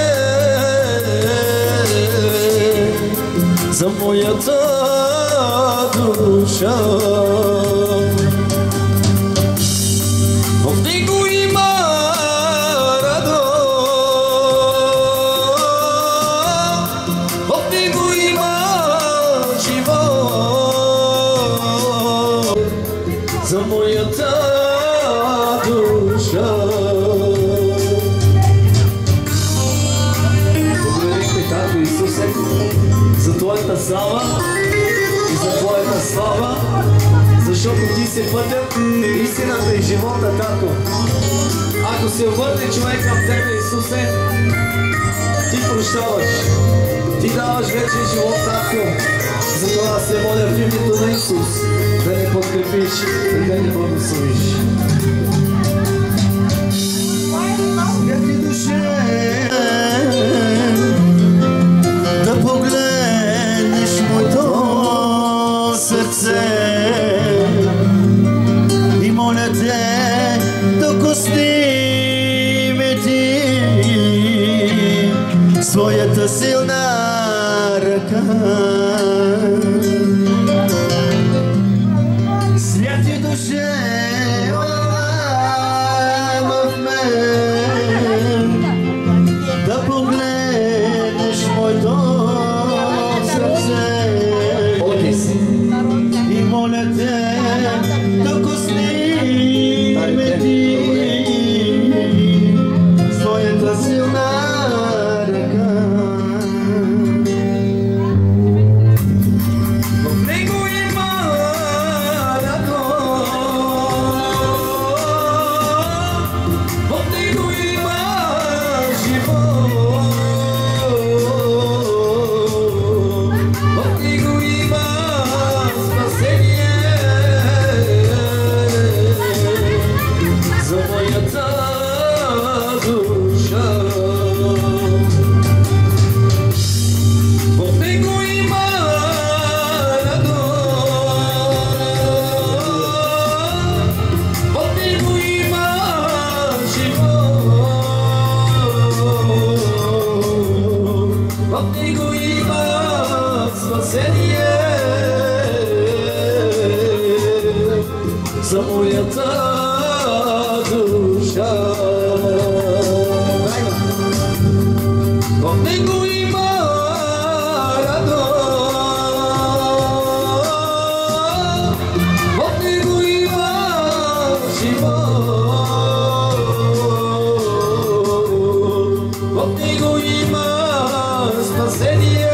за моята душа. В Него има радост, слава и за Твоята слава, защото Ти си пътят, истината и живота, Татко. Ако се върне човек към Тебе, Исусе, Ти прощаваш, Ти даваш вечен живот, Татко. Затова се моля в името на Исус да ни подкрепиш и да ни благословиш. Да погледнеш моето сърце и моля те, докосни ме Ти своята силна ръка. Святи душе в мен, да погледнеш моето сърце и моля те, докосни ме Ти своята силна ръка. В него има радост, в него има живот, в него има спасение за моята душа. В него има радост, в него има живот, в него има спасение за моята душа. В него има радост, в него има живот, в него има спасение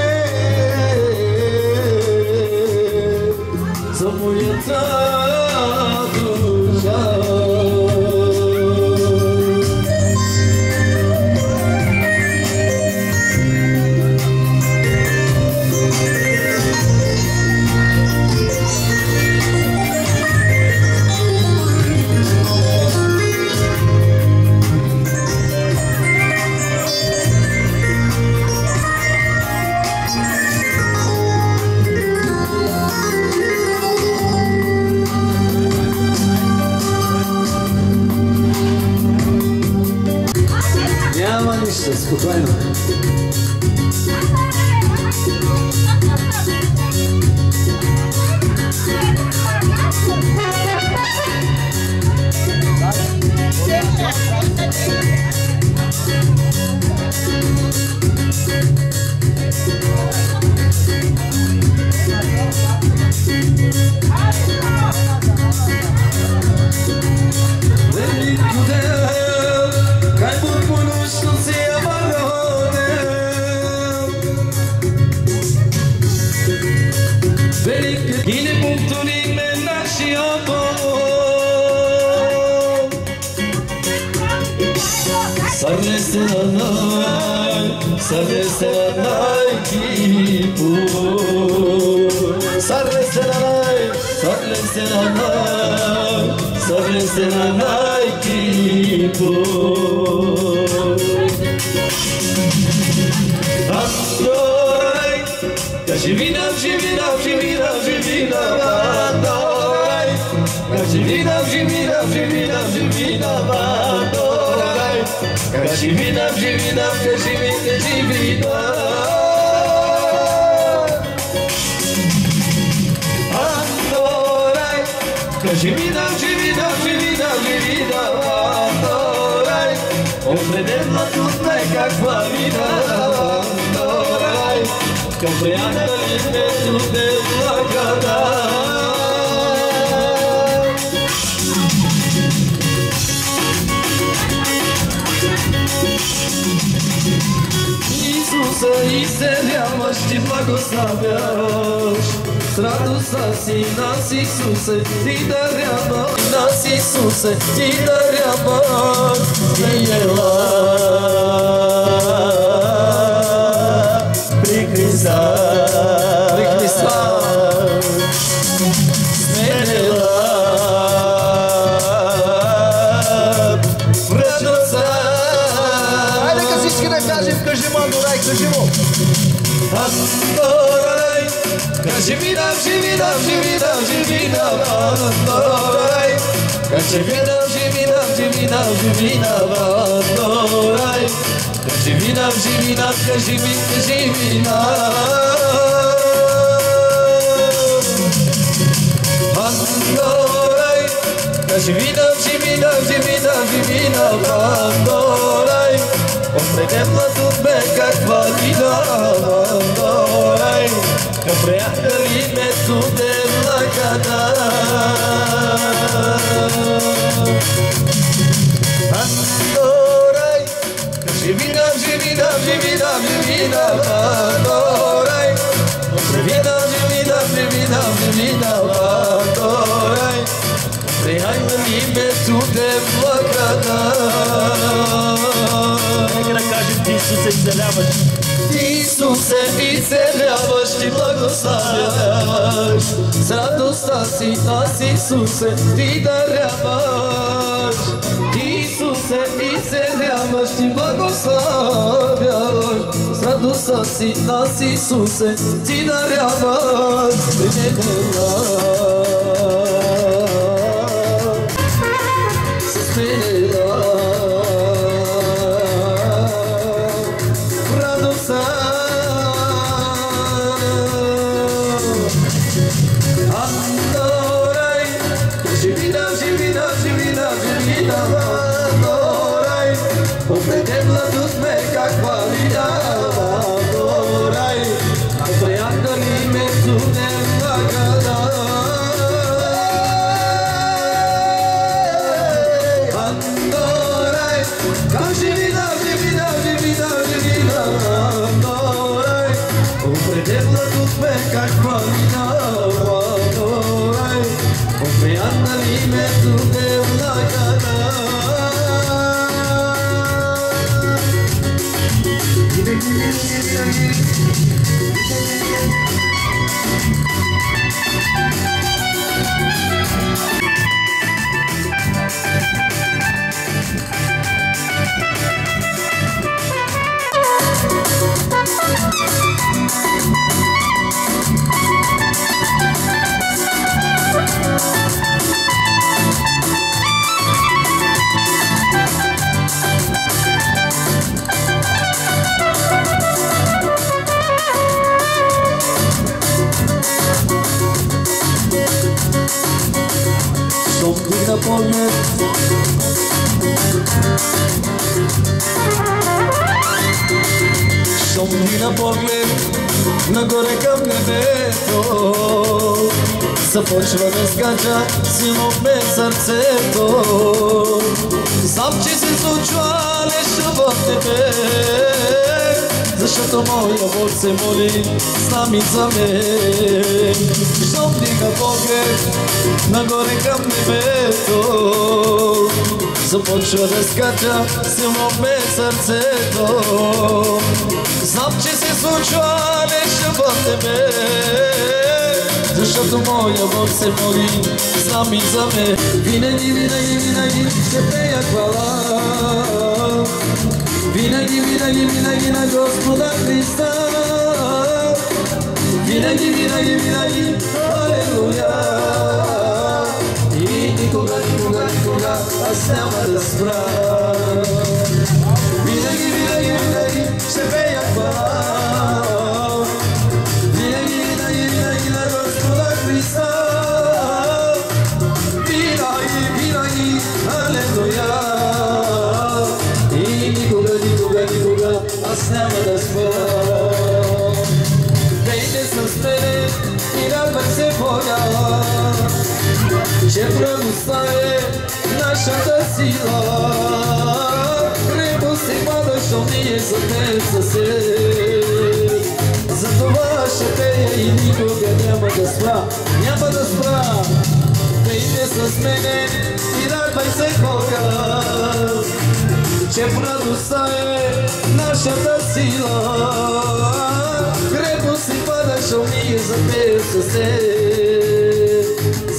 за моята душа. Няма нищо, спокойно. И не повториме нашия Бог. Сърне се на най-кипо. Сърне се на най-кипо. Андорай, кажи видам, Андорай, кажи видам, Андорай, кажи видам, Андорай, кажи видам, Андорай, определна тут най-каква вида, Андорай, към приятели сме тут е благата. Исус Исусе, изцеляваш, ти благославяш. С радостта си нас, Исусе, ти даряваш. Нас, Исусе, ти даряваш. Ти ела при Христа. При Христа. Смелела в радостта. Хайде ка всички да кажем, кажи му, Адорай, кажи му. Адорай, кажи ми дам, живи дам, живи дам, живи дам, Адорай. Кажи ми дам, живи дам, живи дам, живи дам, Адорай. Кажи ми дам, живи дам, кажи ми дам. Адорай, кажи ми дам, живи дам, живи дам, живи дам, Адорай. Определят от ме каква ти дам, Адорай. Към приятели ме суден лаката. Адорай, кажи ми дам, живи дам, живи дам, живи дам, Адорай. Живи дам, живи дам, живи дам, живи дам, Адорай. Приятели ме суден лаката. Нека да кажем, ти Исусе изцеляваш. Ти Исусе изцеляваш, ти благославяш. С радостта си аз, Исусе, ти даряваш. Ти Исусе изцеляваш, ти благославяш. С радостта си аз, Исусе, ти даряваш. Шумни на поглед нагоре към небето, започва да скача силно в мен сърцето. Знам, че се случва нещо в тебе, защото моя Бог се моли, знам и за мен. Щом вдига поглед нагоре към небето, започва да скача силно в мен сърцето. Знам, че се случва нещо в тебе, защото моя Бог се моли, знам и за мен. Винаги, винаги, винаги ще пея хвала. Винаги, винаги, винаги на Господа Христа. Винаги, винаги, винаги, алелуя. И никога, никога, никога аз няма да спра. Винаги, винаги, винаги ще пея хвала. Винаги, винаги, винаги на Господа Христа. Винаги, винаги, алелуя. И никога, никога, никога аз няма да спра. Дойде с мене и радвай се Бога, че правостта е нашата сила. Крепост и пада, що ние за теб съсед. Затова ще пея и никога няма да спра. Няма да спра. Пейте с мене и радвай се Бога, че в радостта е нашата сила. Крепко си падаш, умие запея с теб.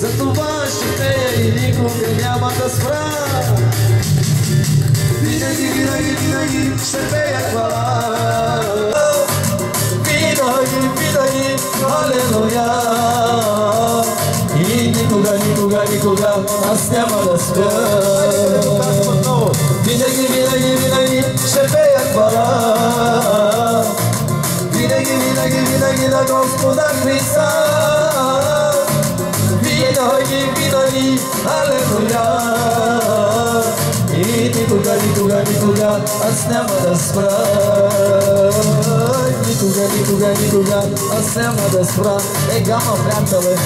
Затова ще пея и никога няма да спра. Винаги, винаги, винаги ще пея хвала. Винаги, винаги, алелуя. И никога, никога, никога аз няма да спя. Винаги, винаги, винаги ще пея хвала. Винаги, винаги, винаги на Господа Христа. Винаги, винаги, алелуя. И никога, никога, никога аз няма да спра. Никога, никога, никога аз няма да спра. Гама, приятеле.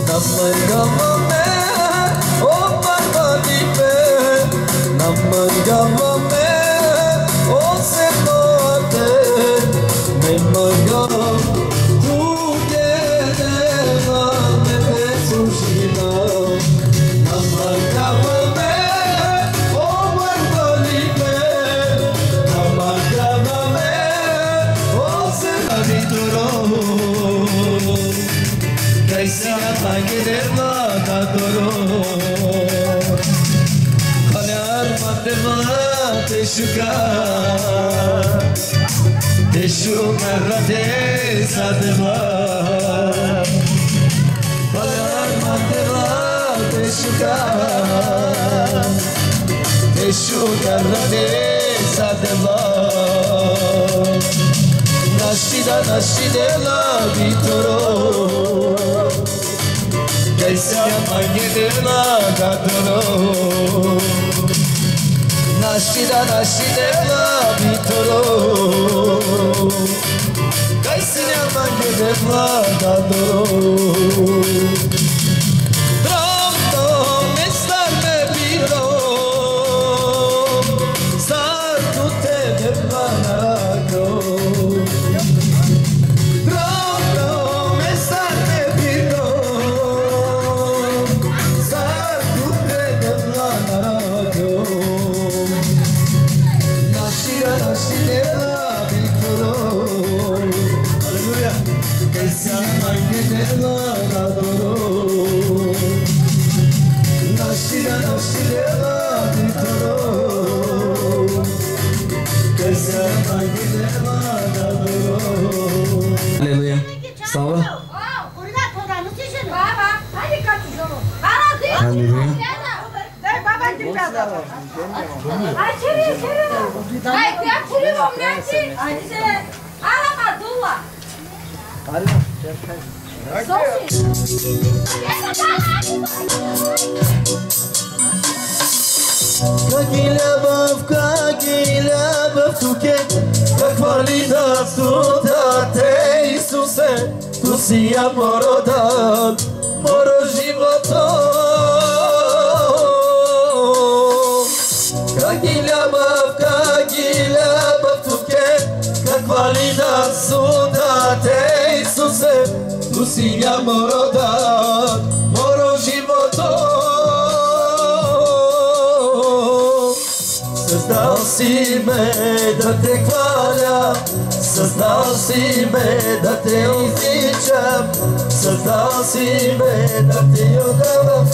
Намъргаваме от барбадите, намъргаваме от седмоте, не мъргав тугедена ме безужина. Намъргаваме от барбадите, намъргаваме от седмоте. Кайсия тагедерна дадоро, халяр матема тешука, тешука раде садema. Халяr matema tešuka, tešuka raде садema. Nascida, nascidela vitoro, कैसे मांगे देना गादरो. Nascida, nascidela vitoro, कैसे मांगे देना गादरो. Pronto me starme biro, sar tu te devanago. Алелуя. Слава. Алелуя. Ai, tira. Ai, pega o momento. Ai, dizer, ala madula. Какилябав туке, каква ли да суда те, Исусе, ту си амородан, моро живото. Какилябав туке, каква ли да суда те, Исусе, ту си амородан, моро живото. Създал си ме да те хваля, създал си ме да те изичам, създал си ме да ти отдавам.